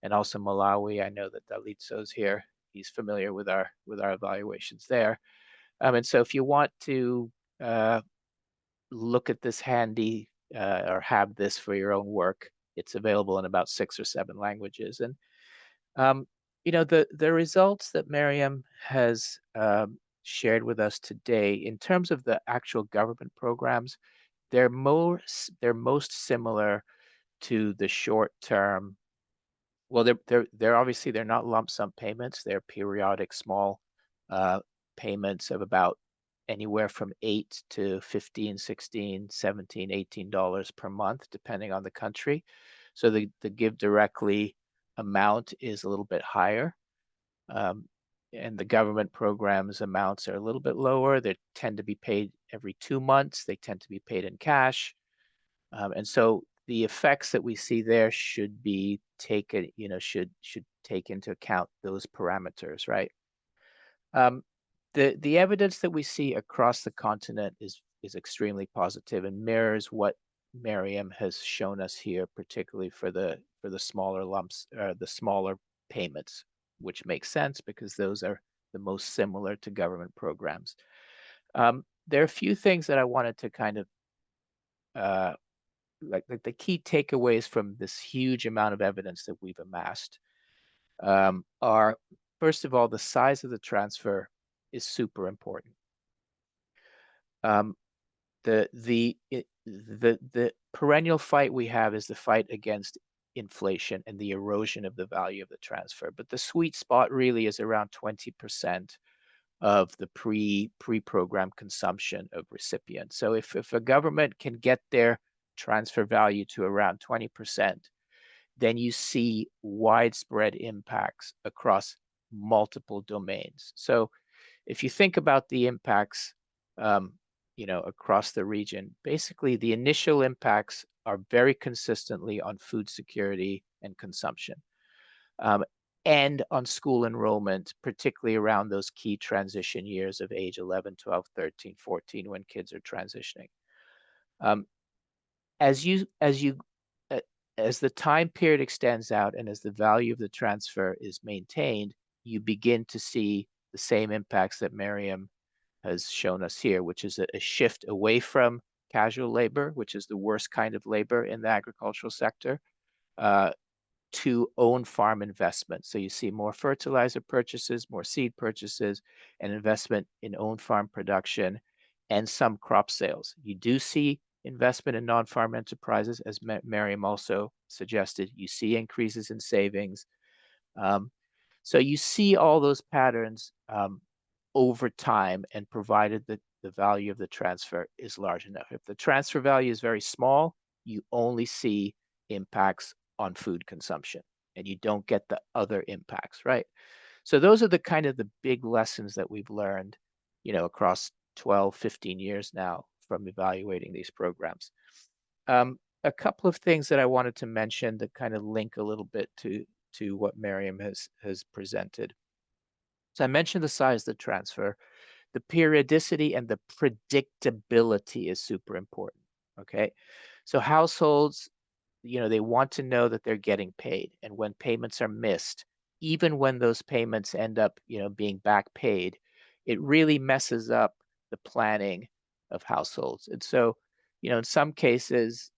[SPEAKER 4] and also Malawi. I know that Dalitso's here. He's familiar with our evaluations there. And so if you want to look at this handy or have this for your own work, it's available in about 6 or 7 languages. And the results that Miriam has shared with us today, in terms of the actual government programs, they're most similar to the short term. Well, they're obviously, they're not lump sum payments. They're periodic small payments of about anywhere from $8 to $15, $16, $17, $18 per month, depending on the country. So the GiveDirectly amount is a little bit higher. And the government programs amounts are a little bit lower. They tend to be paid every 2 months. They tend to be paid in cash. And so the effects that we see there should be taken, should take into account those parameters, right? The evidence that we see across the continent is extremely positive and mirrors what Miriam has shown us here, particularly for the smaller lumps, the smaller payments, which makes sense because those are the most similar to government programs. There are a few things that I wanted to kind of like the key takeaways from this huge amount of evidence that we've amassed are, first of all, the size of the transfer is super important. The perennial fight we have is the fight against inflation and the erosion of the value of the transfer. But the sweet spot really is around 20% of the pre-program consumption of recipients. So if a government can get their transfer value to around 20%, then you see widespread impacts across multiple domains. So if you think about the impacts, across the region, basically the initial impacts are very consistently on food security and consumption, and on school enrollment, particularly around those key transition years of age 11, 12, 13, 14, when kids are transitioning. As the time period extends out and as the value of the transfer is maintained, you begin to see the same impacts that Miriam has shown us here, which is a shift away from casual labor, which is the worst kind of labor in the agricultural sector, to own farm investment. So you see more fertilizer purchases, more seed purchases, and investment in own farm production and some crop sales. You do see investment in non-farm enterprises, as Miriam also suggested. You see increases in savings. So you see all those patterns over time, and provided that the value of the transfer is large enough. If the transfer value is very small, you only see impacts on food consumption and you don't get the other impacts, right? So those are the kind of the big lessons that we've learned, across 12, 15 years now from evaluating these programs. A couple of things that I wanted to mention that kind of link a little bit to what Miriam has presented. So I mentioned the size of the transfer. the periodicity and the predictability is super important, okay? So households, they want to know that they're getting paid. And when payments are missed, even when those payments end up, being back paid, it really messes up the planning of households. And so, in some cases,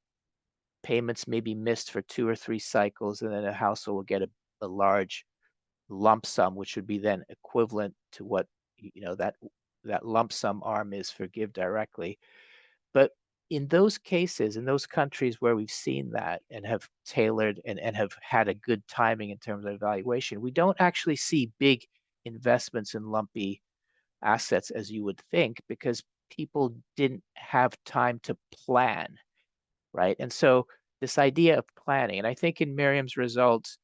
[SPEAKER 4] payments may be missed for 2 or 3 cycles, and then a household will get a large lump sum, which would be then equivalent to what, that lump sum arm is for GiveDirectly. But in those cases, in those countries where we've seen that and have tailored and have had a good timing in terms of evaluation, we don't actually see big investments in lumpy assets as you would think, because people didn't have time to plan, right? And so this idea of planning, and I think in Miriam's results,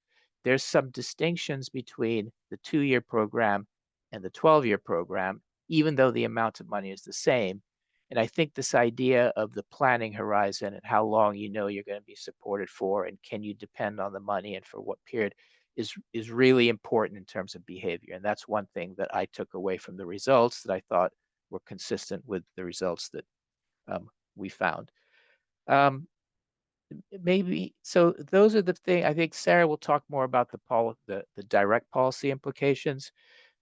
[SPEAKER 4] there's some distinctions between the 2-year program and the 12-year program, even though the amount of money is the same. And I think this idea of the planning horizon and how long you're going to be supported for, and can you depend on the money and for what period, is really important in terms of behavior. And that's one thing that I took away from the results that I thought were consistent with the results that we found. Maybe so. Those are the things. I think Sarah will talk more about the direct policy implications.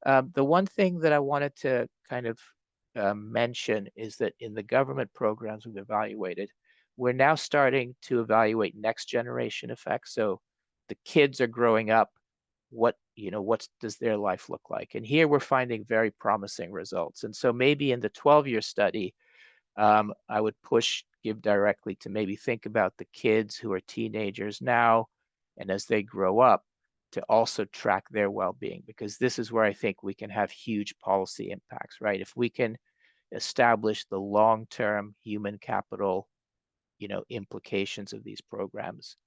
[SPEAKER 4] The one thing that I wanted to kind of mention is that in the government programs we've evaluated, we're now starting to evaluate next generation effects. So the kids are growing up. What does their life look like? And here we're finding very promising results. And so maybe in the 12-year study, I would push GiveDirectly to maybe think about the kids who are teenagers now, and as they grow up, to also track their well-being, because this is where I think we can have huge policy impacts, right? If we can establish the long-term human capital, implications of these programs.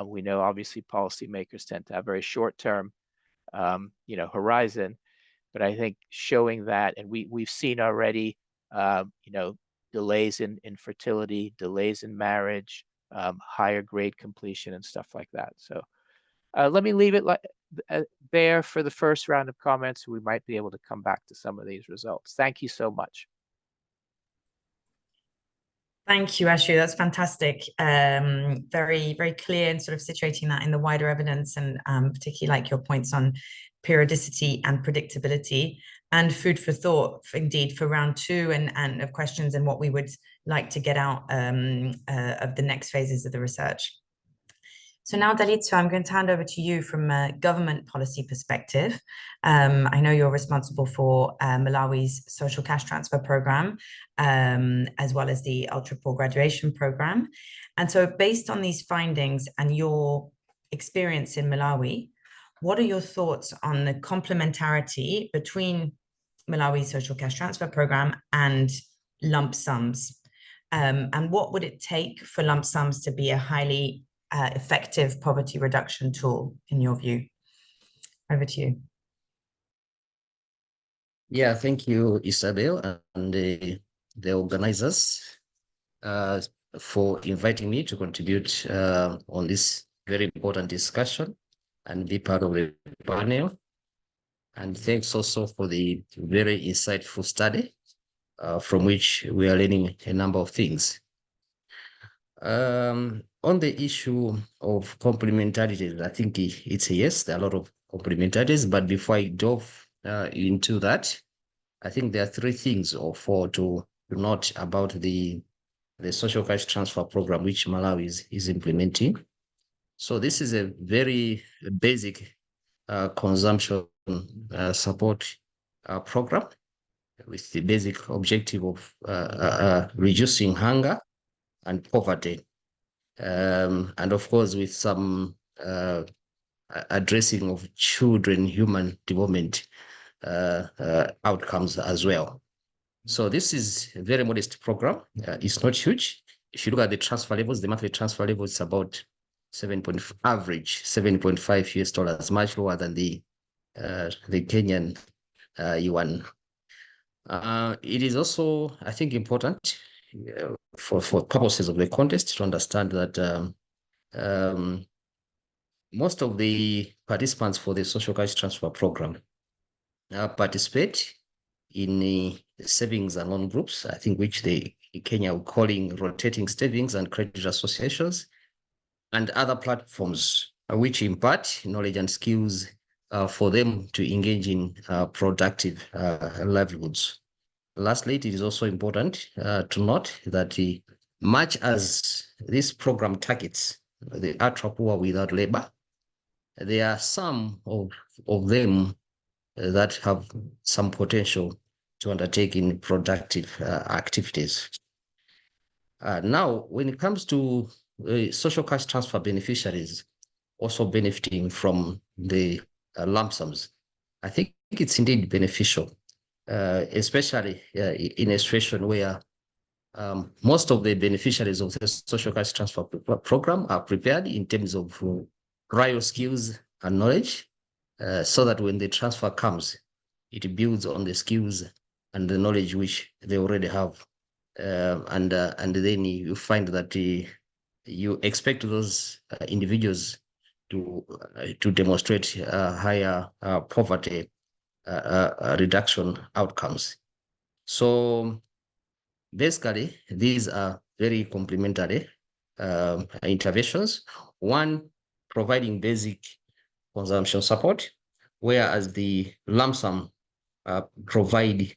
[SPEAKER 4] We know obviously policymakers tend to have very short-term, horizon, but I think showing that, and we've seen already, delays in fertility, delays in marriage, higher grade completion, and stuff like that. So let me leave it there for the first round of comments. We might be able to come back to some of these results. Thank you so much.
[SPEAKER 1] Thank you, Ashu. That's fantastic. Very, very clear, and sort of situating that in the wider evidence, and particularly like your points on periodicity and predictability, and food for thought, indeed, for round 2 and of questions and what we would like to get out of the next phases of the research. So now, Dalitso, I'm going to hand over to you from a government policy perspective. I know you're responsible for Malawi's social cash transfer program, as well as the ultra poor graduation program. And so based on these findings and your experience in Malawi, what are your thoughts on the complementarity between Malawi's social cash transfer program and lump sums? And what would it take for lump sums to be a highly effective poverty reduction tool, in your view? Over to you.
[SPEAKER 5] Yeah, thank you, Isabel, and the organizers for inviting me to contribute on this very important discussion and be part of the panel. And thanks also for the very insightful study from which we are learning a number of things. On the issue of complementarities, I think it's a yes, there are a lot of complementarities, but before I delve into that, I think there are 3 things or 4 to note about the social cash transfer program which Malawi is implementing. So this is a very basic consumption support program with the basic objective of reducing hunger and poverty. And of course, with some addressing of children human development outcomes as well. So this is a very modest program. It's not huge. If you look at the transfer levels, the monthly transfer level is about average $7.5, much lower than the Kenyan yuan. It is also, I think, important for purposes of the contest to understand that most of the participants for the social cash transfer program participate in savings and loan groups, I think which they in Kenya are calling rotating savings and credit associations, and other platforms which impart knowledge and skills for them to engage in productive livelihoods. Lastly, it is also important to note that much as this program targets the ultra poor without labor, there are some of them that have some potential to undertake in productive activities. Now, when it comes to social cash transfer beneficiaries also benefiting from the lump sums, I think it's indeed beneficial, especially in a situation where most of the beneficiaries of the social cash transfer program are prepared in terms of prior skills and knowledge, so that when the transfer comes, it builds on the skills and the knowledge which they already have. And then you find that you expect those individuals to demonstrate higher poverty reduction outcomes. So basically, these are very complementary interventions. One, providing basic consumption support, whereas the lump sum provide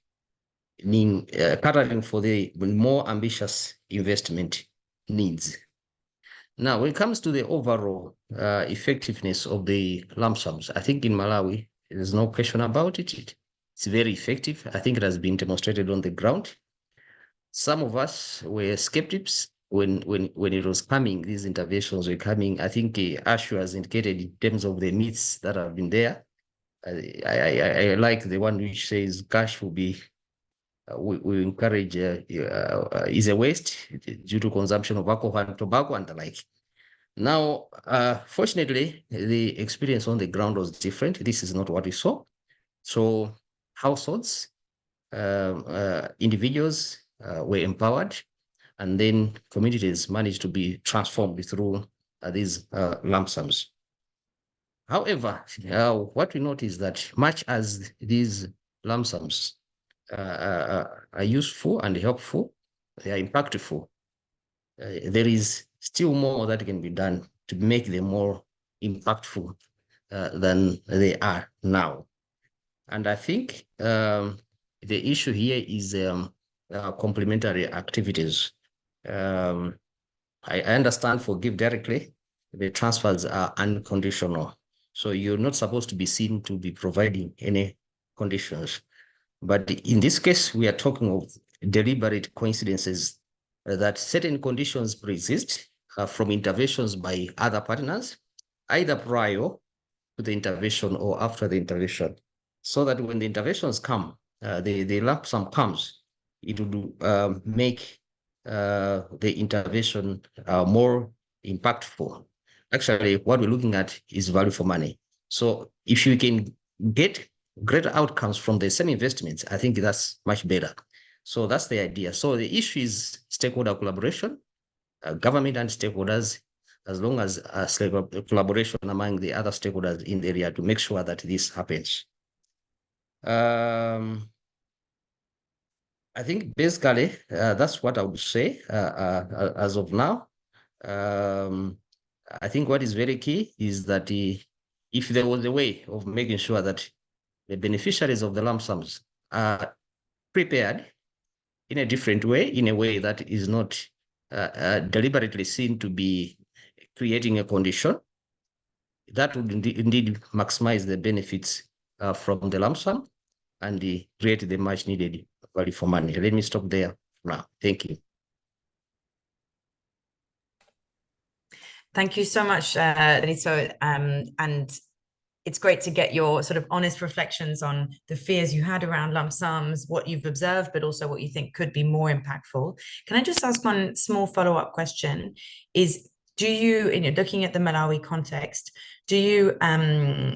[SPEAKER 5] catering for the more ambitious investment needs. Now, when it comes to the overall effectiveness of the lump sums, I think in Malawi, there's no question about it. It's very effective. I think it has been demonstrated on the ground. Some of us were skeptics when it was coming, these interventions were coming. I think Ashu has indicated in terms of the myths that have been there. I like the one which says cash will be, we encourage, is a waste due to consumption of alcohol and tobacco and the like. Now, fortunately, the experience on the ground was different. This is not what we saw. So households, individuals were empowered, and then communities managed to be transformed through these lump sums. However, what we notice is that much as these lump sums are useful and helpful, they are impactful, there is still more that can be done to make them more impactful than they are now. And I think the issue here is complementary activities. I understand for GiveDirectly, the transfers are unconditional. So you're not supposed to be seen to be providing any conditions. But in this case, we are talking of deliberate coincidences that certain conditions persist from interventions by other partners, either prior to the intervention or after the intervention, so that when the interventions come, the lump sum comes, it will make the intervention more impactful. Actually, what we're looking at is value for money. So if you can get greater outcomes from the same investments, I think that's much better. So that's the idea. So the issue is stakeholder collaboration, government and stakeholders, as long as collaboration among the other stakeholders in the area to make sure that this happens. I think basically that's what I would say as of now. I think what is very key is that if there was a way of making sure that the beneficiaries of the lump sums are prepared in a different way, in a way that is not deliberately seen to be creating a condition, that would indeed maximize the benefits from the lump sum and create the much needed value for money. Let me stop there now. Thank you.
[SPEAKER 1] Thank you so much, Benito. And it's great to get your sort of honest reflections on the fears you had around lump sums, what you've observed, but also what you think could be more impactful. Can I just ask one small follow-up question? Is, do you, in looking at the Malawi context, do you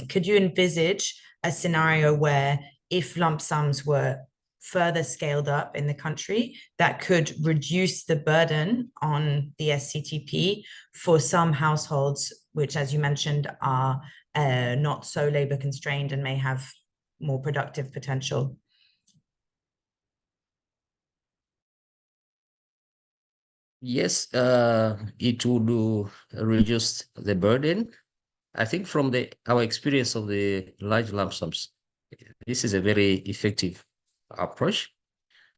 [SPEAKER 1] could you envisage a scenario where if lump sums were further scaled up in the country, that could reduce the burden on the SCTP for some households, which, as you mentioned, are not so labor constrained and may have more productive potential?
[SPEAKER 5] Yes, it would reduce the burden. I think from our experience of the large lump sums, this is a very effective approach.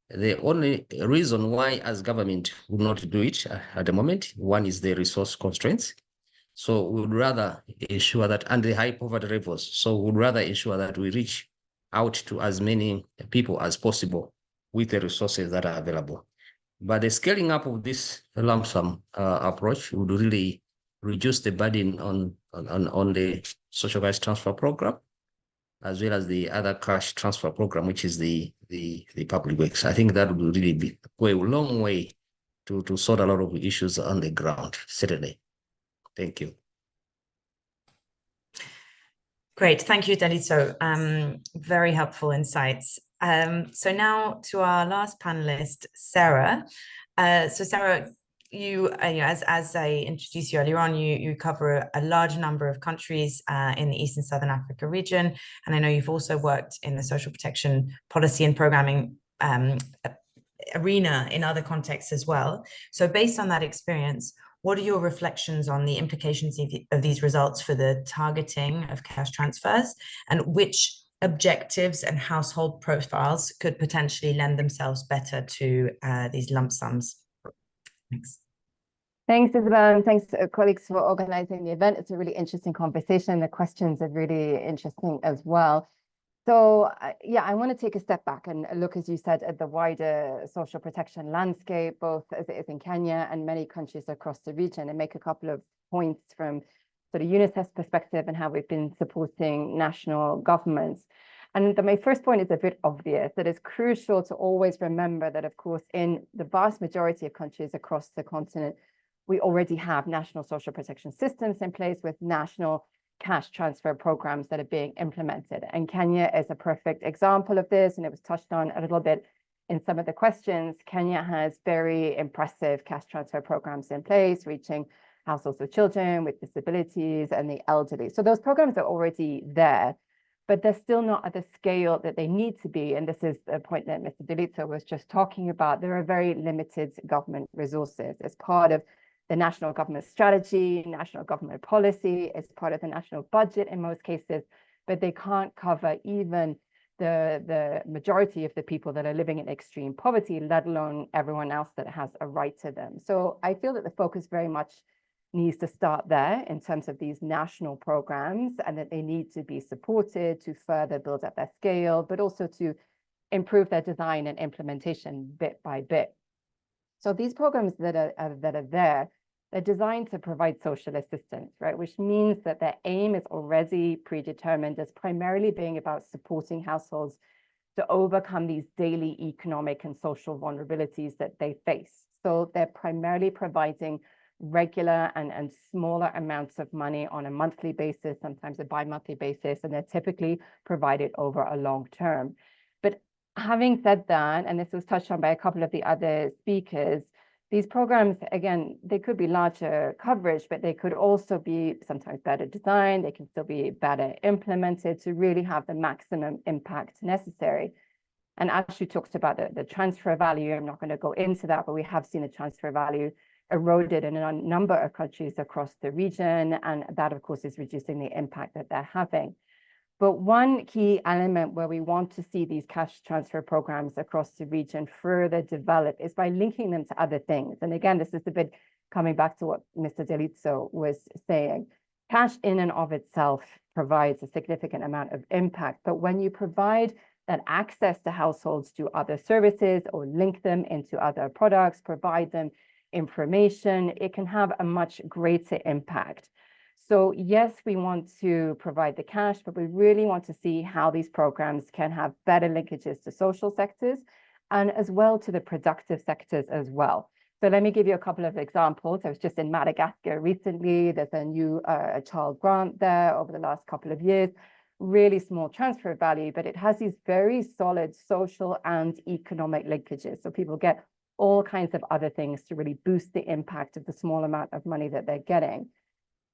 [SPEAKER 5] The only reason why as government would not do it at the moment, one is the resource constraints. So we would rather ensure that, and the high poverty levels. So we would rather ensure that we reach out to as many people as possible with the resources that are available. But the scaling up of this lump sum approach would really reduce the burden on the social rights transfer program, as well as the other cash transfer program, which is the public works. I think that would really go a long way to sort a lot of issues on the ground, certainly. Thank you.
[SPEAKER 1] Great, thank you, Delito. Very helpful insights. So now to our last panelist, Sarah. So Sarah, you as I introduced you earlier on, you cover a large number of countries in the East and Southern Africa region, and I know you've also worked in the social protection policy and programming arena in other contexts as well. So based on that experience, what are your reflections on the implications of these results for the targeting of cash transfers, and which objectives and household profiles could potentially lend themselves better to these lump sums? Thanks.
[SPEAKER 6] Thanks, Isabel, and thanks, colleagues, for organizing the event. It's a really interesting conversation. The questions are really interesting as well. So, yeah, I want to take a step back and look, as you said, at the wider social protection landscape, both as it is in Kenya and many countries across the region, and make a couple of points from sort of UNICEF's perspective and how we've been supporting national governments. And my first point is a bit obvious, that it's crucial to always remember that, of course, in the vast majority of countries across the continent, we already have national social protection systems in place with national cash transfer programs that are being implemented. And Kenya is a perfect example of this, and it was touched on a little bit in some of the questions. Kenya has very impressive cash transfer programs in place, reaching households with children with disabilities and the elderly. So those programs are already there, but they're still not at the scale that they need to be. And this is the point that Mr. Delito was just talking about. There are very limited government resources as part of the national government strategy, national government policy, as part of the national budget in most cases, but they can't cover even the majority of the people that are living in extreme poverty, let alone everyone else that has a right to them. So I feel that the focus very much needs to start there in terms of these national programs, and that they need to be supported to further build up their scale, but also to improve their design and implementation bit by bit. So these programs that are there, they're designed to provide social assistance, right? Which means that their aim is already predetermined as primarily being about supporting households to overcome these daily economic and social vulnerabilities that they face. So they're primarily providing regular and smaller amounts of money on a monthly basis, sometimes a bi-monthly basis, and they're typically provided over a long term. But having said that, and this was touched on by a couple of the other speakers, these programs, again, they could be larger coverage, but they could also be sometimes better designed. They can still be better implemented to really have the maximum impact necessary. And as you talked about the transfer value, I'm not going to go into that, but we have seen the transfer value eroded in a number of countries across the region. And that, of course, is reducing the impact that they're having. But one key element where we want to see these cash transfer programs across the region further develop is by linking them to other things. And again, this is a bit coming back to what Mr. Delito was saying. Cash in and of itself provides a significant amount of impact. But when you provide that access to households to other services or link them into other products, provide them information, it can have a much greater impact. So yes, we want to provide the cash, but we really want to see how these programs can have better linkages to social sectors and as well to the productive sectors as well. So let me give you a couple of examples. I was just in Madagascar recently. There's a new child grant there over the last couple of years. Really small transfer value, but it has these very solid social and economic linkages. So people get all kinds of other things to really boost the impact of the small amount of money that they're getting.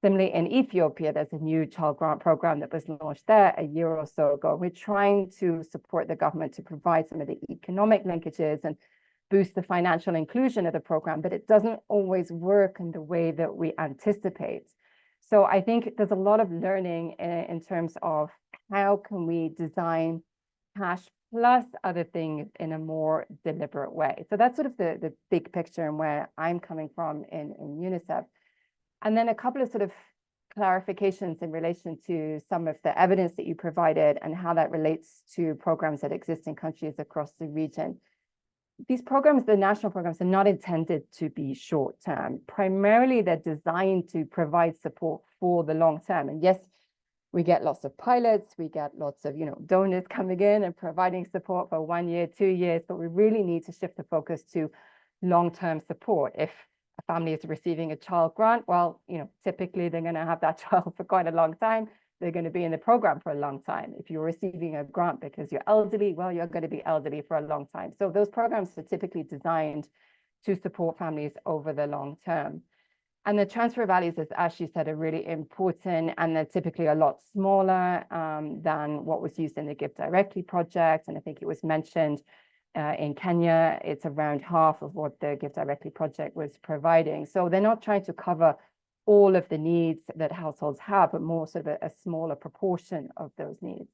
[SPEAKER 6] Similarly, in Ethiopia, there's a new child grant program that was launched there a year or so ago. We're trying to support the government to provide some of the economic linkages and boost the financial inclusion of the program, but it doesn't always work in the way that we anticipate. So I think there's a lot of learning in terms of how can we design cash plus other things in a more deliberate way. So that's sort of the big picture and where I'm coming from in UNICEF. And then a couple of sort of clarifications in relation to some of the evidence that you provided and how that relates to programs that exist in countries across the region. These programs, the national programs, are not intended to be short-term. Primarily, they're designed to provide support for the long term. And yes, we get lots of pilots, we get lots of donors coming in and providing support for 1 year, 2 years, but we really need to shift the focus to long-term support. If a family is receiving a child grant, well, typically they're going to have that child for quite a long time. They're going to be in the program for a long time. If you're receiving a grant because you're elderly, well, you're going to be elderly for a long time. So those programs are typically designed to support families over the long term. And the transfer values, as Ashley said, are really important, and they're typically a lot smaller than what was used in the GiveDirectly project. And I think it was mentioned in Kenya, it's around half of what the GiveDirectly project was providing. So they're not trying to cover all of the needs that households have, but more sort of a smaller proportion of those needs.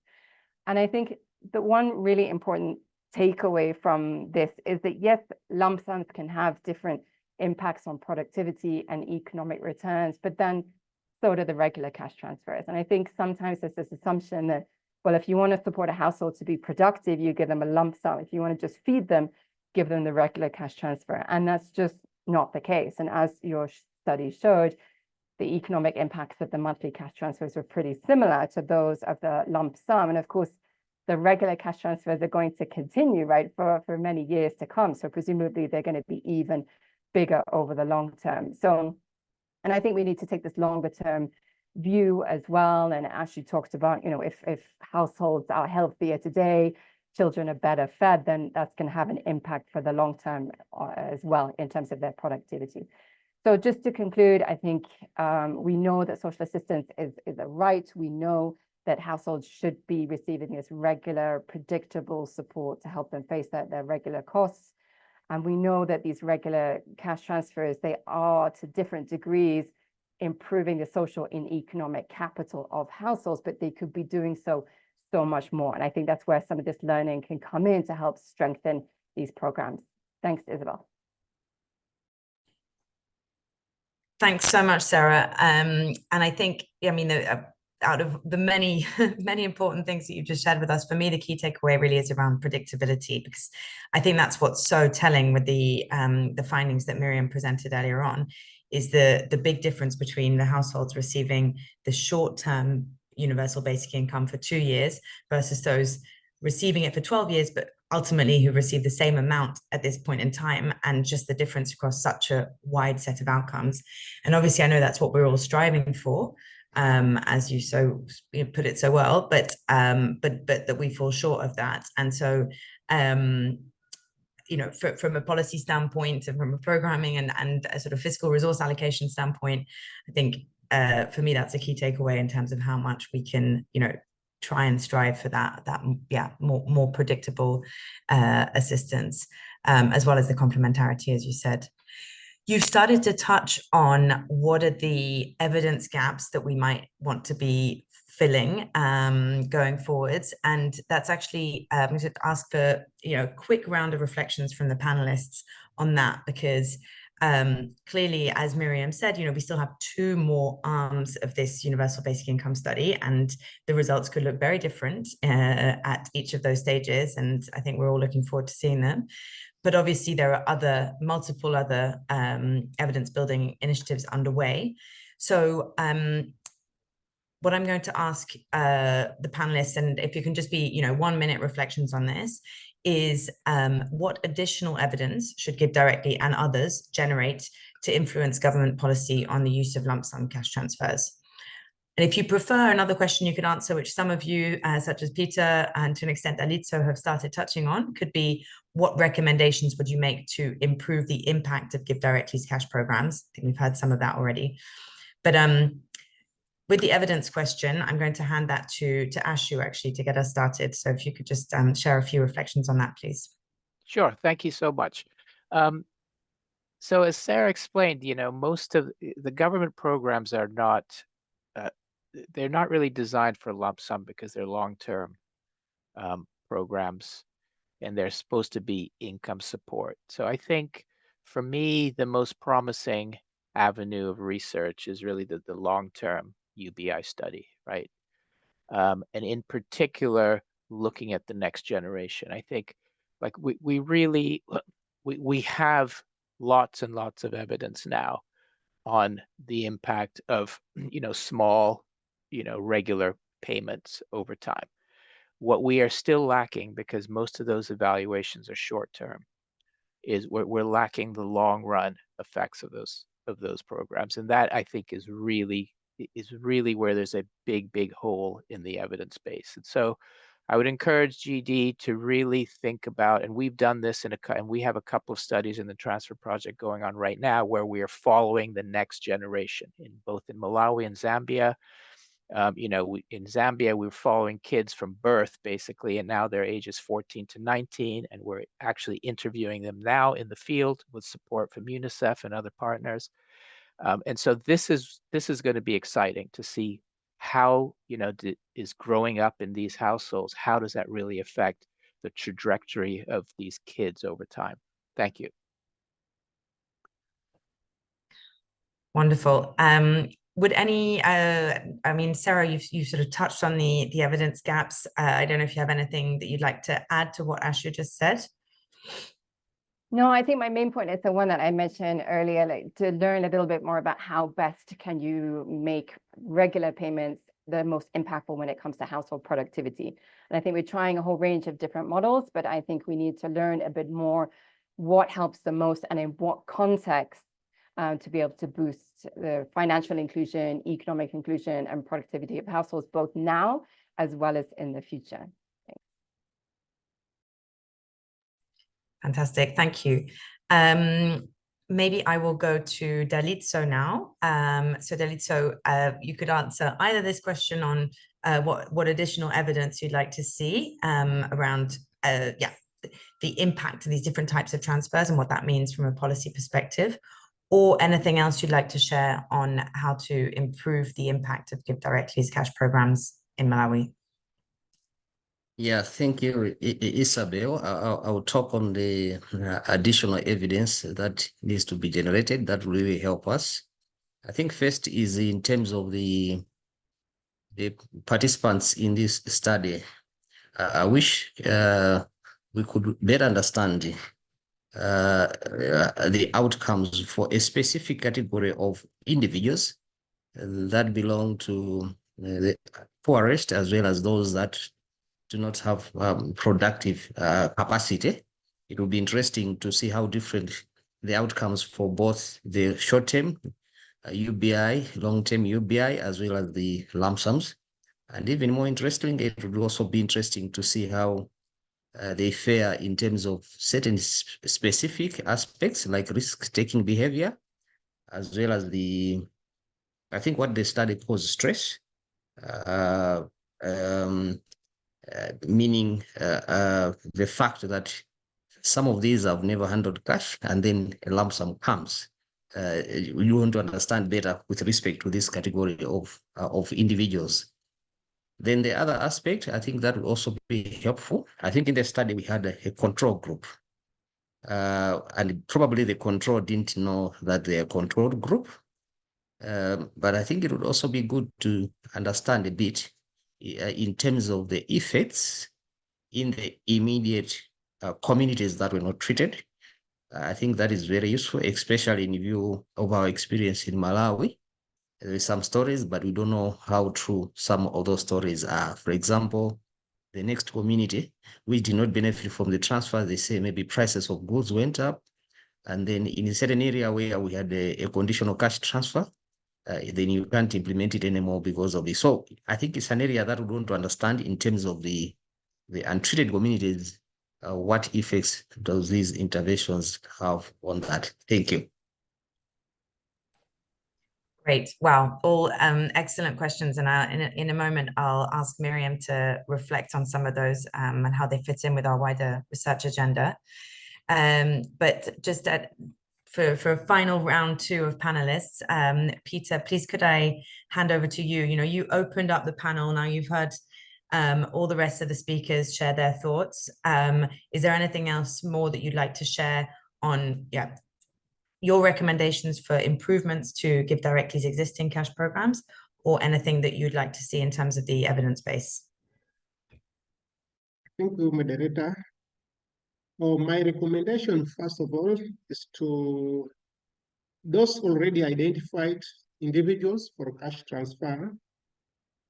[SPEAKER 6] And I think the one really important takeaway from this is that, yes, lump sums can have different impacts on productivity and economic returns, but then so do the regular cash transfers. And I think sometimes there's this assumption that, well, if you want to support a household to be productive, you give them a lump sum. If you want to just feed them, give them the regular cash transfer. And that's just not the case. And as your study showed, the economic impacts of the monthly cash transfers were pretty similar to those of the lump sum. And of course, the regular cash transfers are going to continue, right, for many years to come. So presumably they're going to be even bigger over the long term. So, and I think we need to take this longer term view as well. And Ashley talked about, if households are healthier today, children are better fed, then that's going to have an impact for the long term as well in terms of their productivity. So just to conclude, I think we know that social assistance is a right. We know that households should be receiving this regular, predictable support to help them face their regular costs. And we know that these regular cash transfers, they are to different degrees improving the social and economic capital of households, but they could be doing so much more. And I think that's where some of this learning can come in to help strengthen these programs. Thanks, Isabel.
[SPEAKER 1] Thanks so much, Sarah. And I think, out of the many, many important things that you've just shared with us, for me, the key takeaway really is around predictability, because I think that's what's so telling with the findings that Miriam presented earlier on, is the big difference between the households receiving the short-term universal basic income for 2 years versus those receiving it for 12 years, but ultimately who receive the same amount at this point in time, and just the difference across such a wide set of outcomes. And obviously, I know that's what we're all striving for, as you put it so well, but that we fall short of that. And so, from a policy standpoint and from a programming and a sort of fiscal resource allocation standpoint, I think for me that's a key takeaway in terms of how much we can, try and strive for that more predictable assistance, as well as the complementarity, as you said. You've started to touch on what are the evidence gaps that we might want to be filling going forwards, and that's actually I'm going to ask for a quick round of reflections from the panelists on that, because clearly, as Miriam said, we still have 2 more arms of this universal basic income study, and the results could look very different at each of those stages, and I think we're all looking forward to seeing them. But obviously there are multiple other evidence building initiatives underway. So what I'm going to ask the panelists, and if you can just be 1 minute reflections on this, is what additional evidence should GiveDirectly and others generate to influence government policy on the use of lump sum cash transfers? And if you prefer, another question you could answer, which some of you, such as Peter and to an extent Alitso, have started touching on, could be, what recommendations would you make to improve the impact of GiveDirectly's cash programs? I think we've had some of that already. But with the evidence question, I'm going to hand that to Ashu, actually, to get us started. So if you could just share a few reflections on that, please.
[SPEAKER 4] Sure. Thank you so much. So as Sarah explained, most of the government programs are not, they're not really designed for lump sum because they're long-term programs, and they're supposed to be income support. So I think for me, the most promising avenue of research is really the long-term UBI study, right? And in particular, looking at the next generation. I think like we really, we have lots and lots of evidence now on the impact of, small, regular payments over time. What we are still lacking, because most of those evaluations are short term, is we're lacking the long run effects of those programs, and that I think is really where there's a big hole in the evidence base. And so I would encourage GD to really think about, and we've done this and we have a couple of studies in the transfer project going on right now where we are following the next generation in both in Malawi and Zambia. In Zambia, we were following kids from birth, basically, and now they're ages 14 to 19, and we're actually interviewing them now in the field with support from UNICEF and other partners. And so this is going to be exciting to see how, is growing up in these households, how does that really affect the trajectory of these kids over time? Thank you.
[SPEAKER 1] Wonderful. Would any, I mean, Sarah, you've sort of touched on the evidence gaps. I don't know if you have anything that you'd like to add to what Asha just said.
[SPEAKER 6] No, I think my main point is the one that I mentioned earlier, like to learn a little bit more about how best can you make regular payments the most impactful when it comes to household productivity. And I think we're trying a whole range of different models, but I think we need to learn a bit more what helps the most and in what context to be able to boost the financial inclusion, economic inclusion, and productivity of households, both now as well as in the future. Thanks.
[SPEAKER 1] Fantastic, thank you. Maybe I will go to Dalitso now. So Dalitso, you could answer either this question on what additional evidence you'd like to see around the impact of these different types of transfers and what that means from a policy perspective, or anything else you'd like to share on how to improve the impact of GiveDirectly's cash programs in Malawi.
[SPEAKER 5] Yeah, thank you, Isabel. I'll talk on the additional evidence that needs to be generated that will really help us. I think first is in terms of the participants in this study. I wish we could better understand the outcomes for a specific category of individuals that belong to the poorest, as well as those that do not have productive capacity. It will be interesting to see how different the outcomes for both the short-term UBI, long-term UBI, as well as the lump sums. And even more interesting, it would also be interesting to see how they fare in terms of certain specific aspects like risk-taking behavior, as well as I think what the study calls stress, meaning the fact that some of these have never handled cash and then a lump sum comes. You want to understand better with respect to this category of individuals. Then the other aspect, I think that will also be helpful. I think in the study we had a control group, and probably the control didn't know that they're a controlled group. But I think it would also be good to understand a bit in terms of the effects in the immediate communities that were not treated. I think that is very useful, especially in view of our experience in Malawi. There are some stories, but we don't know how true some of those stories are. For example, the next community, which did not benefit from the transfer, they say maybe prices of goods went up. And then in a certain area where we had a conditional cash transfer, then you can't implement it anymore because of this. So I think it's an area that we want to understand in terms of the untreated communities. What effects does these interventions have on that? Thank you.
[SPEAKER 1] Great. Wow. All excellent questions. And in a moment, I'll ask Miriam to reflect on some of those and how they fit in with our wider research agenda. But just for a final round 2 of panelists, Peter, please could I hand over to you? You know, you opened up the panel. Now you've heard all the rest of the speakers share their thoughts. Is there anything else more that you'd like to share on your recommendations for improvements to GiveDirectly's existing cash programs, or anything that you'd like to see in terms of the evidence base?
[SPEAKER 3] Thank you, moderator. My recommendation, first of all, is to those already identified individuals for cash transfer,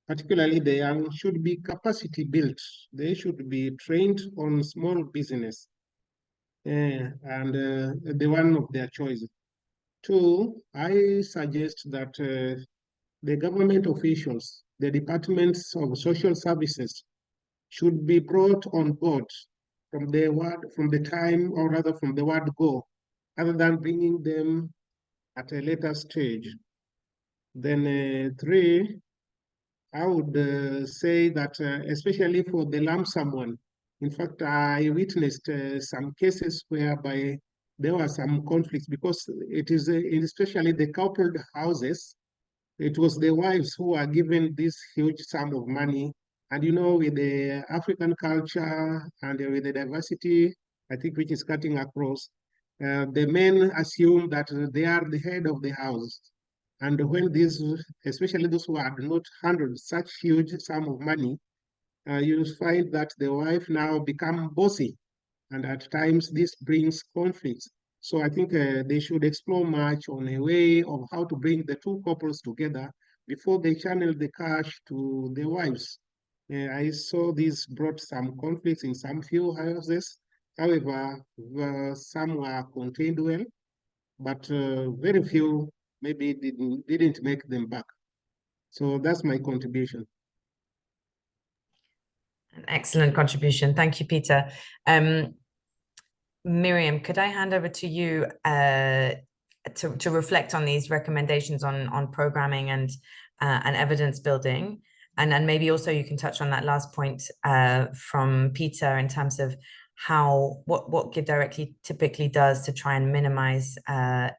[SPEAKER 3] particularly the young, should be capacity built. They should be trained on small business and the one of their choice. 2, I suggest that the government officials, the departments of social services, should be brought on board from the word go, other than bringing them at a later stage. Then 3, I would say that especially for the lump sum one, in fact, I witnessed some cases whereby there were some conflicts, because it is especially the coupled houses. It was the wives who are given this huge sum of money. And you know, with the African culture and with the diversity, I think, which is cutting across, the men assume that they are the head of the house. And when these, especially those who had not handled such huge sum of money, you find that the wife now become bossy. And at times this brings conflicts. So I think they should explore much on a way of how to bring the 2 couples together before they channel the cash to the wives. I saw this brought some conflicts in some few houses. However, some were contained well, but very few maybe didn't make them back. So that's my contribution.
[SPEAKER 1] An excellent contribution. Thank you, Peter. Miriam, could I hand over to you to reflect on these recommendations on programming and evidence building? And then maybe also you can touch on that last point from Peter in terms of what GiveDirectly typically does to try and minimize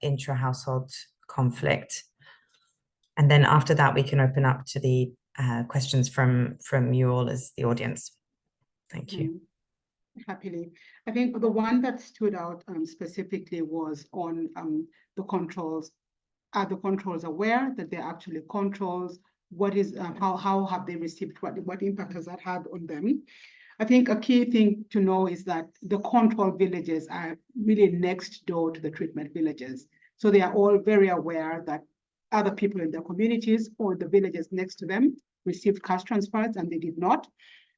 [SPEAKER 1] intra-household conflict. And then after that, we can open up to the questions from you all as the audience. Thank you.
[SPEAKER 2] Happily. I think the one that stood out specifically was on the controls. Are the controls aware that they're actually controls? What is how have they received, what impact has that had on them? I think a key thing to know is that the control villages are really next door to the treatment villages. So they are all very aware that other people in their communities or the villages next to them received cash transfers and they did not.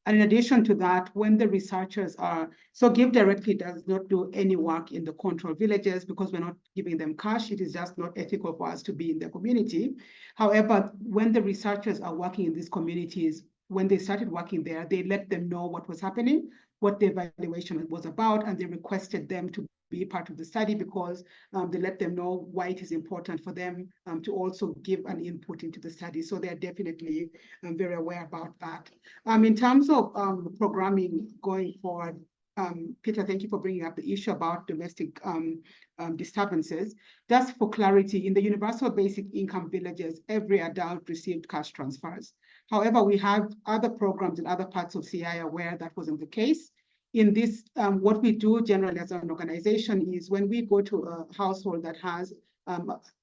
[SPEAKER 2] And in addition to that, when the researchers are, so GiveDirectly does not do any work in the control villages because we're not giving them cash. It is just not ethical for us to be in the community. However, when the researchers are working in these communities, when they started working there, they let them know what was happening, what the evaluation was about, and they requested them to be part of the study because they let them know why it is important for them to also give an input into the study. So they're definitely very aware about that. In terms of programming going forward, Peter, thank you for bringing up the issue about domestic disturbances. Just for clarity, in the universal basic income villages, every adult received cash transfers. However, we have other programs in other parts of CI where that wasn't the case. In this, what we do generally as an organization is when we go to a household that has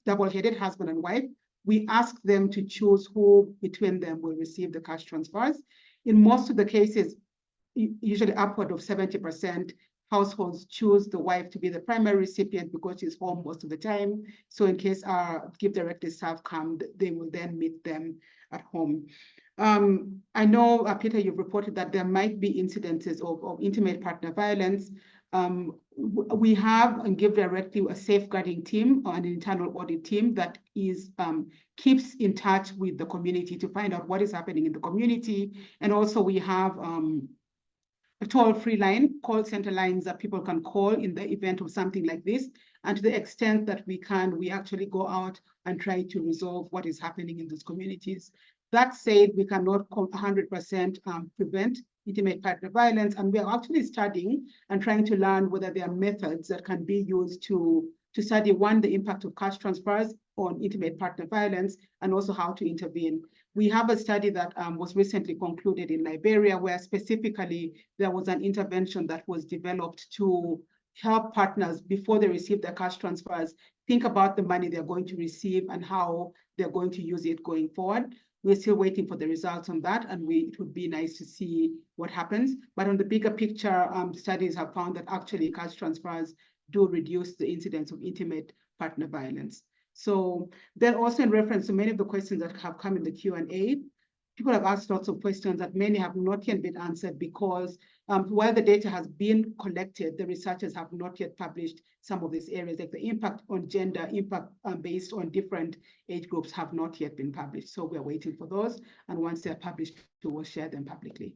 [SPEAKER 2] double-headed husband and wife, we ask them to choose who between them will receive the cash transfers. In most of the cases, usually upward of 70%, households choose the wife to be the primary recipient because she's home most of the time. So in case our GiveDirectly staff come, they will then meet them at home. I know, Peter, you've reported that there might be incidences of intimate partner violence. We have in GiveDirectly a safeguarding team, an internal audit team that is keeps in touch with the community to find out what is happening in the community. And also we have a toll-free line, call center lines that people can call in the event of something like this. And to the extent that we can, we actually go out and try to resolve what is happening in those communities. That said, we cannot 100% prevent intimate partner violence. And we are actually studying and trying to learn whether there are methods that can be used to study, one, the impact of cash transfers on intimate partner violence, and also how to intervene. We have a study that was recently concluded in Liberia, where specifically there was an intervention that was developed to help partners before they receive their cash transfers think about the money they're going to receive and how they're going to use it going forward. We're still waiting for the results on that, and it would be nice to see what happens. But on the bigger picture, studies have found that actually cash transfers do reduce the incidence of intimate partner violence. So then also in reference to many of the questions that have come in the Q&A, people have asked lots of questions that many have not yet been answered because while the data has been collected, the researchers have not yet published some of these areas, like the impact on gender, impact based on different age groups have not yet been published. So we're waiting for those. And once they're published, we will share them publicly.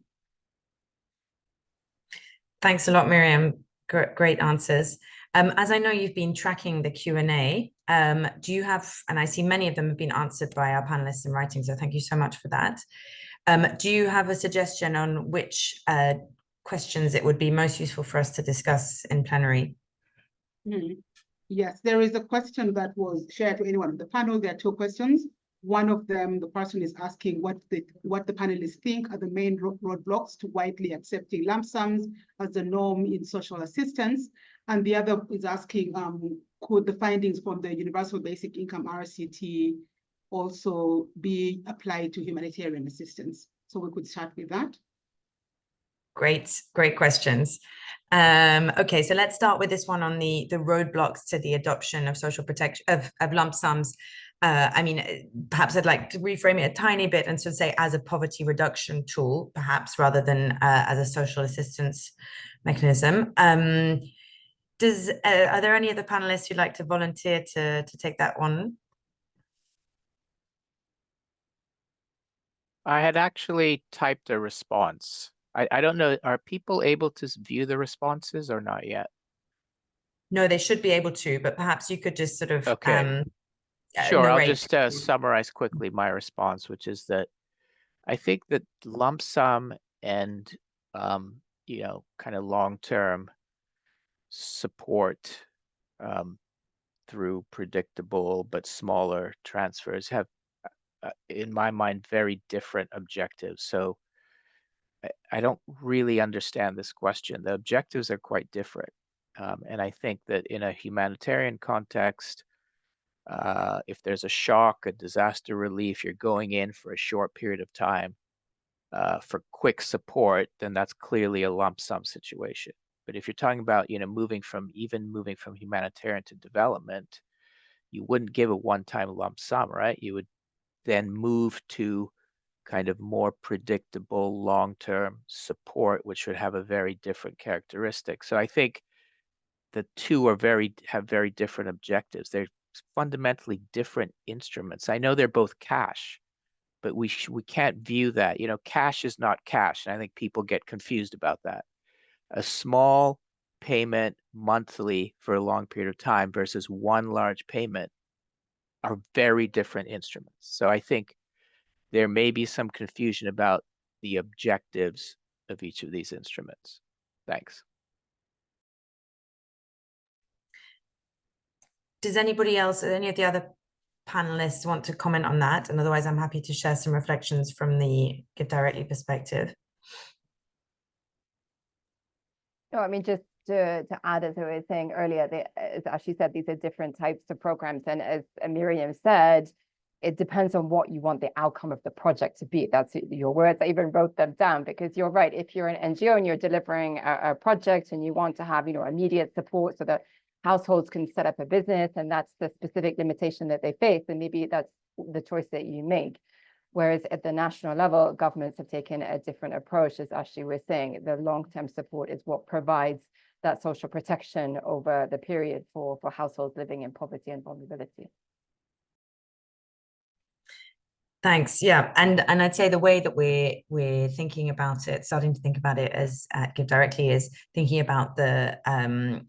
[SPEAKER 1] Thanks a lot, Miriam. Great answers. As I know you've been tracking the Q&A, do you have, and I see many of them have been answered by our panelists in writing, so thank you so much for that. Do you have a suggestion on which questions it would be most useful for us to discuss in plenary?
[SPEAKER 2] Yes, there is a question that was shared to anyone on the panel. There are two questions. One of them, the person is asking what the panelists think are the main roadblocks to widely accepting lump sums as the norm in social assistance. And the other is asking, could the findings from the Universal Basic Income RCT also be applied to humanitarian assistance? So we could start with that.
[SPEAKER 1] Great questions. Okay, so let's start with this one on the roadblocks to the adoption of social protection of lump sums. I mean, perhaps I'd like to reframe it a tiny bit and sort of say as a poverty reduction tool, perhaps rather than as a social assistance mechanism. Are there any other panelists who'd like to volunteer to take that one?
[SPEAKER 4] I had actually typed a response. I don't know, are people able to view the responses or not yet?
[SPEAKER 1] No, they should be able to, but perhaps you could just sort of
[SPEAKER 4] Sure, I'll
[SPEAKER 1] narrate.
[SPEAKER 4] just summarize quickly my response, which is that I think that lump sum and you know, kind of long-term support through predictable but smaller transfers have, in my mind, very different objectives. So I don't really understand this question. The objectives are quite different. And I think that in a humanitarian context, if there's a shock, a disaster relief, you're going in for a short period of time for quick support, then that's clearly a lump sum situation. But if you're talking about, you know, moving from humanitarian to development, you wouldn't give a one-time lump sum, right? You would then move to kind of more predictable long-term support, which would have a very different characteristic. So I think the two are have very different objectives. They're fundamentally different instruments. I know they're both cash, but we can't view that. You know, cash is not cash, and I think people get confused about that. A small payment monthly for a long period of time versus one large payment are very different instruments. So I think there may be some confusion about the objectives of each of these instruments. Thanks.
[SPEAKER 1] Does anybody else, any of the other panelists want to comment on that? And otherwise, I'm happy to share some reflections from the GiveDirectly perspective.
[SPEAKER 6] No, I mean, just to add, as I was saying earlier, as Ashley said, these are different types of programs. And as Miriam said, it depends on what you want the outcome of the project to be. That's your words. I even wrote them down because you're right. If you're an NGO and you're delivering a project and you want to have, you know, immediate support so that households can set up a business, and that's the specific limitation that they face, and maybe that's the choice that you make. Whereas at the national level, governments have taken a different approach, as Ashley was saying. The long-term support is what provides that social protection over the period for households living in poverty and vulnerability.
[SPEAKER 1] Thanks. Yeah, and I'd say the way that we're thinking about it, starting to think about it as at GiveDirectly, is thinking about the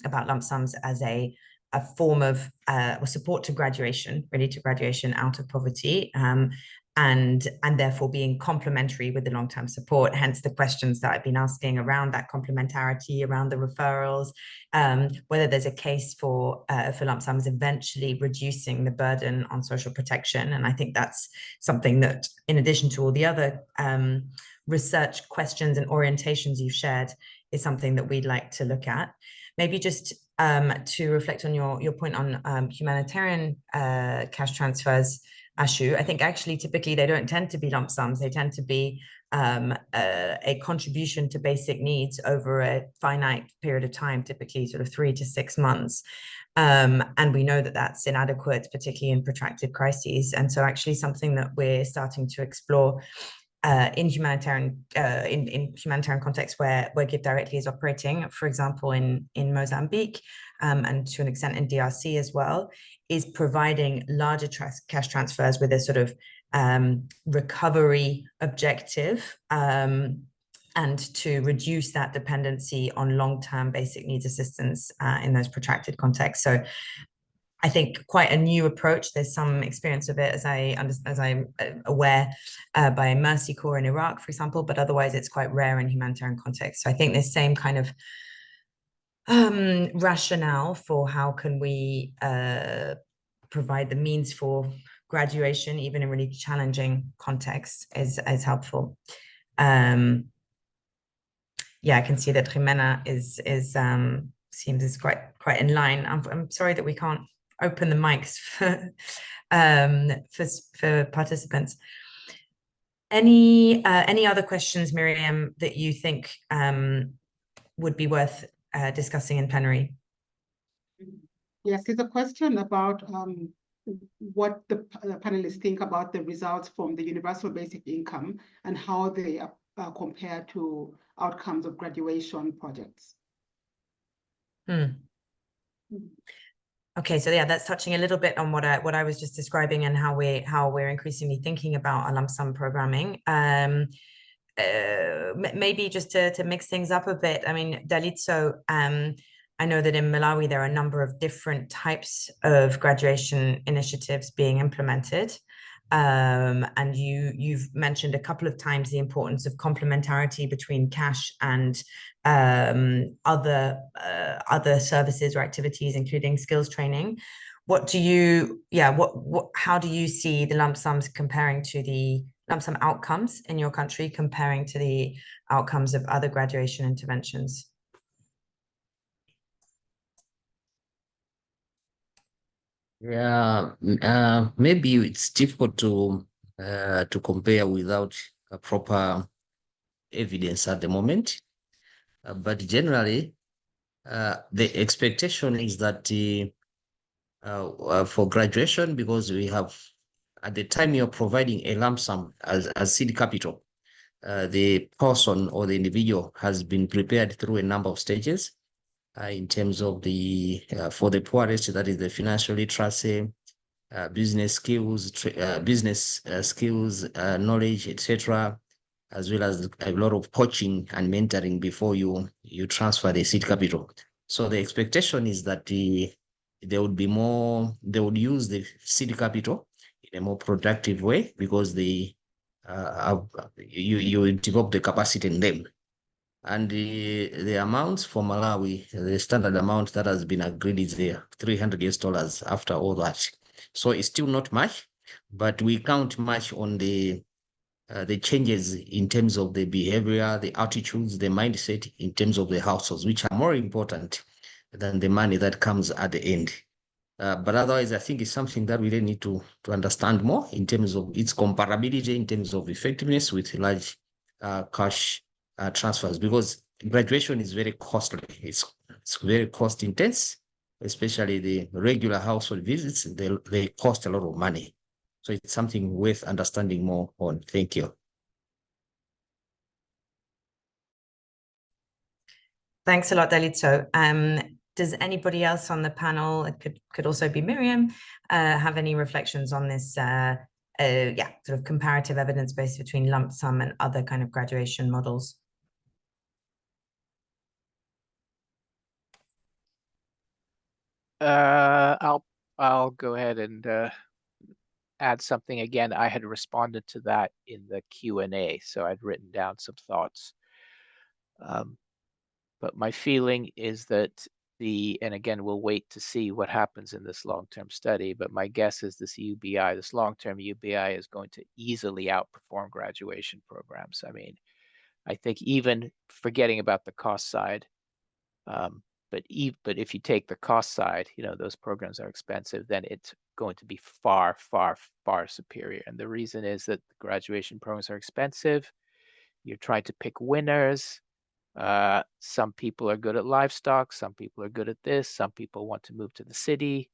[SPEAKER 1] about lump sums as a form of support to graduation, really to graduation out of poverty. and therefore being complementary with the long-term support. Hence the questions that I've been asking around that complementarity, around the referrals, whether there's a case for lump sums eventually reducing the burden on social protection. And I think that's something that, in addition to all the other research questions and orientations you've shared, is something that we'd like to look at. Maybe just to reflect on your point on humanitarian cash transfers, Ashu, I think actually typically they don't tend to be lump sums. They tend to be a contribution to basic needs over a finite period of time, typically sort of 3 to 6 months. And we know that that's inadequate, particularly in protracted crises. And so actually something that we're starting to explore in humanitarian context where GiveDirectly is operating, for example, in Mozambique, and to an extent in DRC as well, is providing larger cash transfers with a sort of recovery objective, and to reduce that dependency on long-term basic needs assistance in those protracted contexts. So I think quite a new approach. There's some experience of it, as I'm aware, by Mercy Corps in Iraq, for example, but otherwise it's quite rare in humanitarian context. So I think this same kind of rationale for how can we provide the means for graduation, even in really challenging contexts, is helpful. Yeah, I can see that Jimena seems quite in line. I'm sorry that we can't open the mics for participants. Any other questions, Miriam, that you think would be worth discussing in plenary?
[SPEAKER 2] Yes, there's a question about what the panelists think about the results from the universal basic income and how they compare to outcomes of graduation projects.
[SPEAKER 1] Okay, so yeah, that's touching a little bit on what I was just describing and how we're increasingly thinking about our lump sum programming. Maybe just to mix things up a bit. I mean, Dalitso, I know that in Malawi there are a number of different types of graduation initiatives being implemented. And you've mentioned a couple of times the importance of complementarity between cash and other services or activities, including skills training. How do you see the lump sums comparing to the lump sum outcomes in your country comparing to the outcomes of other graduation interventions?
[SPEAKER 5] Yeah, maybe it's difficult to compare without a proper evidence at the moment. But generally, the expectation is that for graduation, because we have, at the time you're providing a lump sum as seed capital, the person or the individual has been prepared through a number of stages in terms of for the poorest, that is the financial literacy, business skills, knowledge, etc., as well as a lot of coaching and mentoring before you transfer the seed capital. So the expectation is that they would use the seed capital in a more productive way because you develop the capacity in them. And the amounts for Malawi, the standard amount that has been agreed is there, $300 after all that. So it's still not much, but we count much on the changes in terms of the behavior, the attitudes, the mindset in terms of the households, which are more important than the money that comes at the end. But otherwise, I think it's something that we really need to understand more in terms of its comparability, in terms of effectiveness with large cash transfers, because graduation is very costly. It's very cost intense, especially the regular household visits. They cost a lot of money. So it's something worth understanding more on. Thank you.
[SPEAKER 1] Thanks a lot, Dalitso. Does anybody else on the panel, it could also be Miriam, have any reflections on this sort of comparative evidence base between lump sum and other kind of graduation models?
[SPEAKER 4] I'll go ahead and add something again. I had responded to that in the Q&A, so I'd written down some thoughts. But my feeling is that and again, we'll wait to see what happens in this long-term study, but my guess is this long-term UBI is going to easily outperform graduation programs. I mean, I think even forgetting about the cost side, but if you take the cost side, those programs are expensive, then it's going to be far, far, far superior. And the reason is that the graduation programs are expensive. You're trying to pick winners. Some people are good at livestock. Some people are good at this. Some people want to move to the city.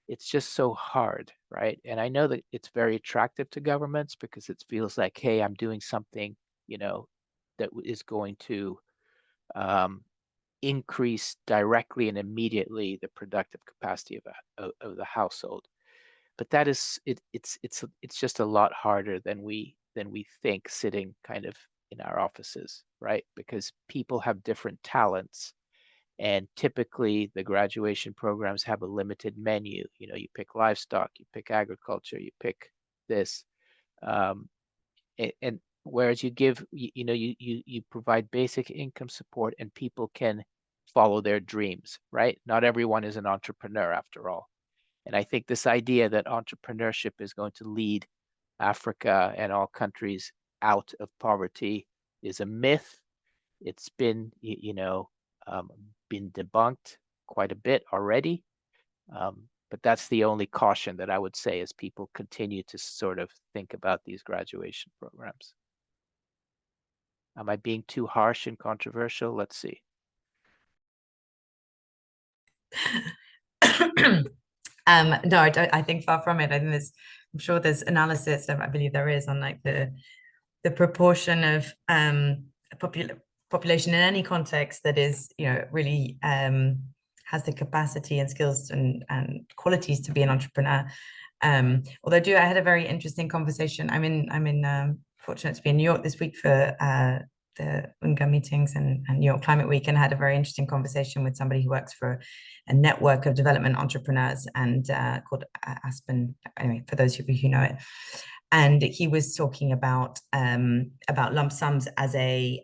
[SPEAKER 4] It's just so hard, right? And I know that it's very attractive to governments because it feels like, hey, I'm doing something, that is going to increase directly and immediately the productive capacity of the household. But that is it's just a lot harder than we think sitting kind of in our offices, right? Because people have different talents, and typically the graduation programs have a limited menu. You pick livestock, you pick agriculture, you pick this, and whereas you give, you provide basic income support, and people can follow their dreams, right? Not everyone is an entrepreneur after all. And I think this idea that entrepreneurship is going to lead Africa and all countries out of poverty is a myth. It's been, been debunked quite a bit already. But that's the only caution that I would say as people continue to sort of think about these graduation programs. Am I being too harsh and controversial? Let's see.
[SPEAKER 1] No, I think far from it. I think I'm sure there's analysis, I believe there is, on like the proportion of population in any context that is, really has the capacity and skills and qualities to be an entrepreneur. Although I had a very interesting conversation. I'm fortunate to be in New York this week for the UNGA meetings and New York Climate Week, and had a very interesting conversation with somebody who works for a network of development entrepreneurs and called Aspen, anyway, for those of you who know it. And he was talking about lump sums as a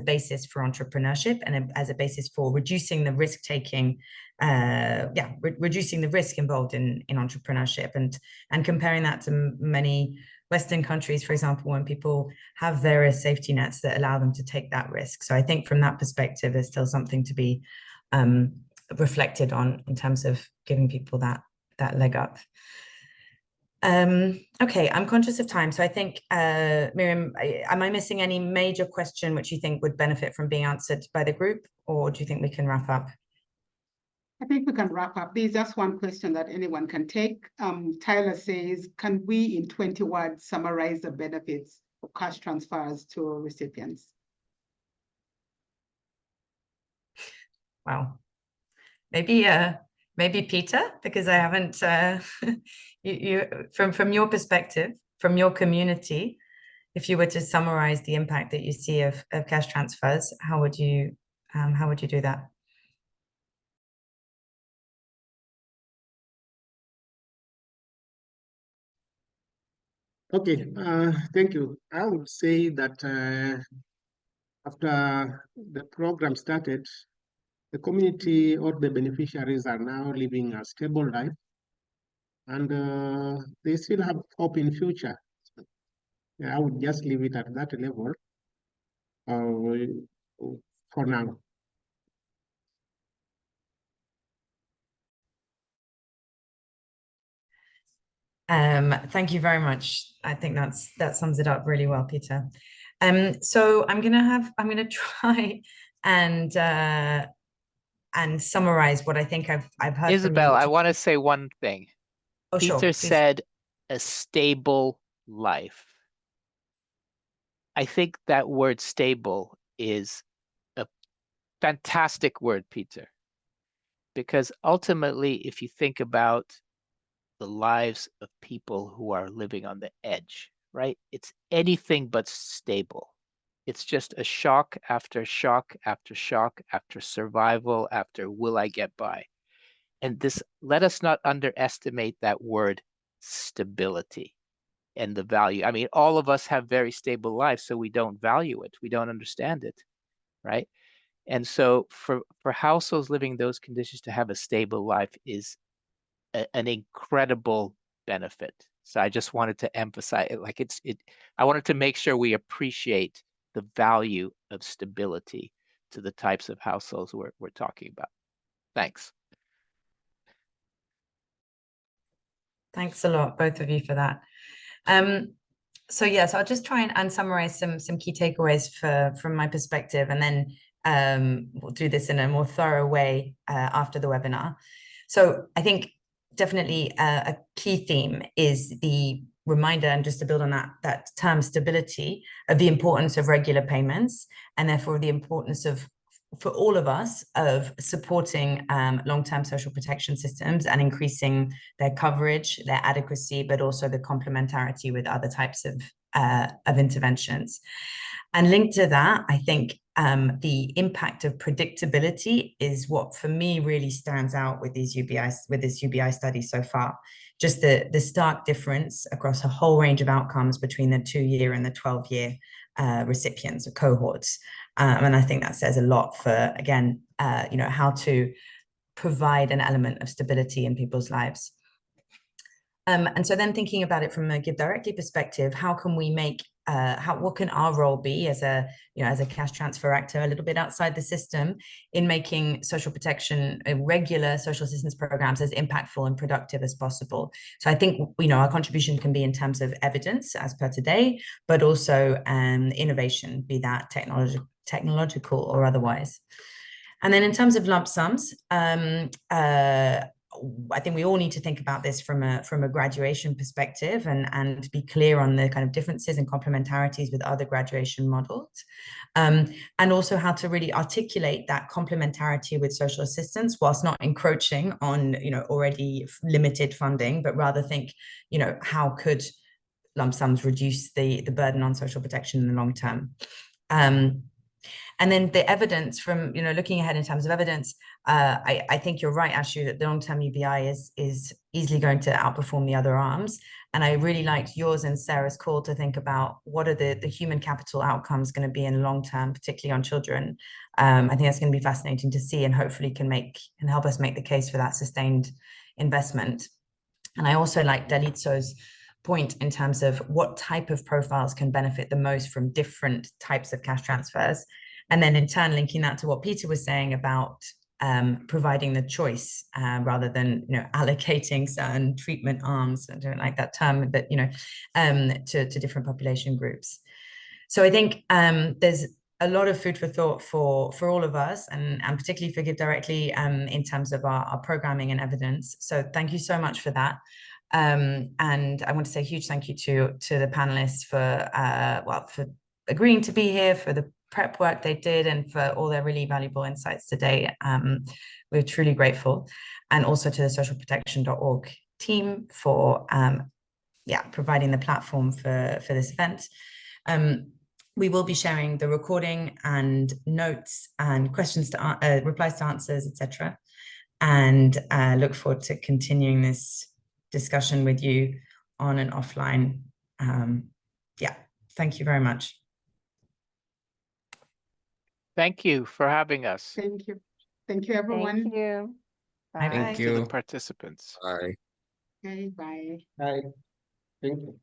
[SPEAKER 1] basis for entrepreneurship and as a basis for reducing the risk taking, reducing the risk involved in entrepreneurship, and comparing that to many Western countries, for example, when people have various safety nets that allow them to take that risk. So I think from that perspective, there's still something to be reflected on in terms of giving people that leg up. Okay, I'm conscious of time, so I think Miriam, am I missing any major question which you think would benefit from being answered by the group, or do you think we can wrap up?
[SPEAKER 2] I think we can wrap up. There's just one question that anyone can take. Tyler says, can we in 20 words summarize the benefits of cash transfers to recipients?
[SPEAKER 1] Wow. Maybe Peter, because I haven't, from your perspective, from your community, if you were to summarize the impact that you see of cash transfers, how would you do that?
[SPEAKER 3] Okay, thank you. I would say that after the program started, the community or the beneficiaries are now living a stable life, and they still have hope in future. I would just leave it at that level for now.
[SPEAKER 1] Thank you very much. I think that sums it up really well, Peter. So I'm gonna try and summarize what I think I've heard.
[SPEAKER 4] Isabel,
[SPEAKER 1] from you.
[SPEAKER 4] I want to say one thing.
[SPEAKER 1] Oh,
[SPEAKER 4] Peter
[SPEAKER 1] sure,
[SPEAKER 4] said a stable life. I think that word stable is a fantastic word, Peter, because ultimately, if you think about the lives of people who are living on the edge, right? It's anything but stable. It's just a shock after shock after shock after survival after will I get by? And this, let us not underestimate that word stability and the value. I mean, all of us have very stable lives, so we don't value it. We don't understand it, right? And so for households living in those conditions to have a stable life is an incredible benefit. So I just wanted to emphasize it, like I wanted to make sure we appreciate the value of stability to the types of households we're talking about. Thanks.
[SPEAKER 1] Thanks a lot, both of you, for that. So yes, I'll just try and summarize some key takeaways from my perspective, and then we'll do this in a more thorough way after the webinar. So I think definitely a key theme is the reminder, and just to build on that term stability, of the importance of regular payments, and therefore the importance of, for all of us, of supporting long-term social protection systems and increasing their coverage, their adequacy, but also the complementarity with other types of interventions. And linked to that, I think the impact of predictability is what, for me, really stands out with this UBI study so far. Just the stark difference across a whole range of outcomes between the 2-year and the 12-year recipients or cohorts. And I think that says a lot for, again, how to provide an element of stability in people's lives. And so then thinking about it from a GiveDirectly perspective, how can we make, what can our role be as a cash transfer actor a little bit outside the system in making social protection, regular social assistance programs as impactful and productive as possible? So I think, our contribution can be in terms of evidence as per today, but also innovation, be that technological or otherwise. And then in terms of lump sums, I think we all need to think about this from a graduation perspective and be clear on the kind of differences and complementarities with other graduation models, and also how to really articulate that complementarity with social assistance whilst not encroaching on already limited funding, but rather think how could lump sums reduce the burden on social protection in the long term. And then the evidence from, looking ahead in terms of evidence, I think you're right, Ashu, that the long-term UBI is easily going to outperform the other arms. And I really liked yours and Sarah's call to think about what are the human capital outcomes going to be in the long term, particularly on children. I think that's going to be fascinating to see, and hopefully can help us make the case for that sustained investment. And I also like Dalitso's point in terms of what type of profiles can benefit the most from different types of cash transfers. And then in turn, linking that to what Peter was saying about providing the choice rather than allocating certain treatment arms. I don't like that term, but to different population groups. So I think there's a lot of food for thought for all of us, and particularly for GiveDirectly in terms of our programming and evidence. So thank you so much for that. And I want to say a huge thank you to the panelists for agreeing to be here, for the prep work they did, and for all their really valuable insights today. We're truly grateful. And also to the socialprotection.org team for providing the platform for this event. We will be sharing the recording and notes and questions to replies to answers, etc. And look forward to continuing this discussion with you on and offline. Thank you very much.
[SPEAKER 4] Thank you for having us.
[SPEAKER 2] Thank you. Thank you, everyone.
[SPEAKER 6] Thank you.
[SPEAKER 1] Bye.
[SPEAKER 6] Bye.
[SPEAKER 5] Thank you.
[SPEAKER 4] To the participants.
[SPEAKER 5] Bye.
[SPEAKER 2] Okay, bye.
[SPEAKER 3] Hi. Thank you.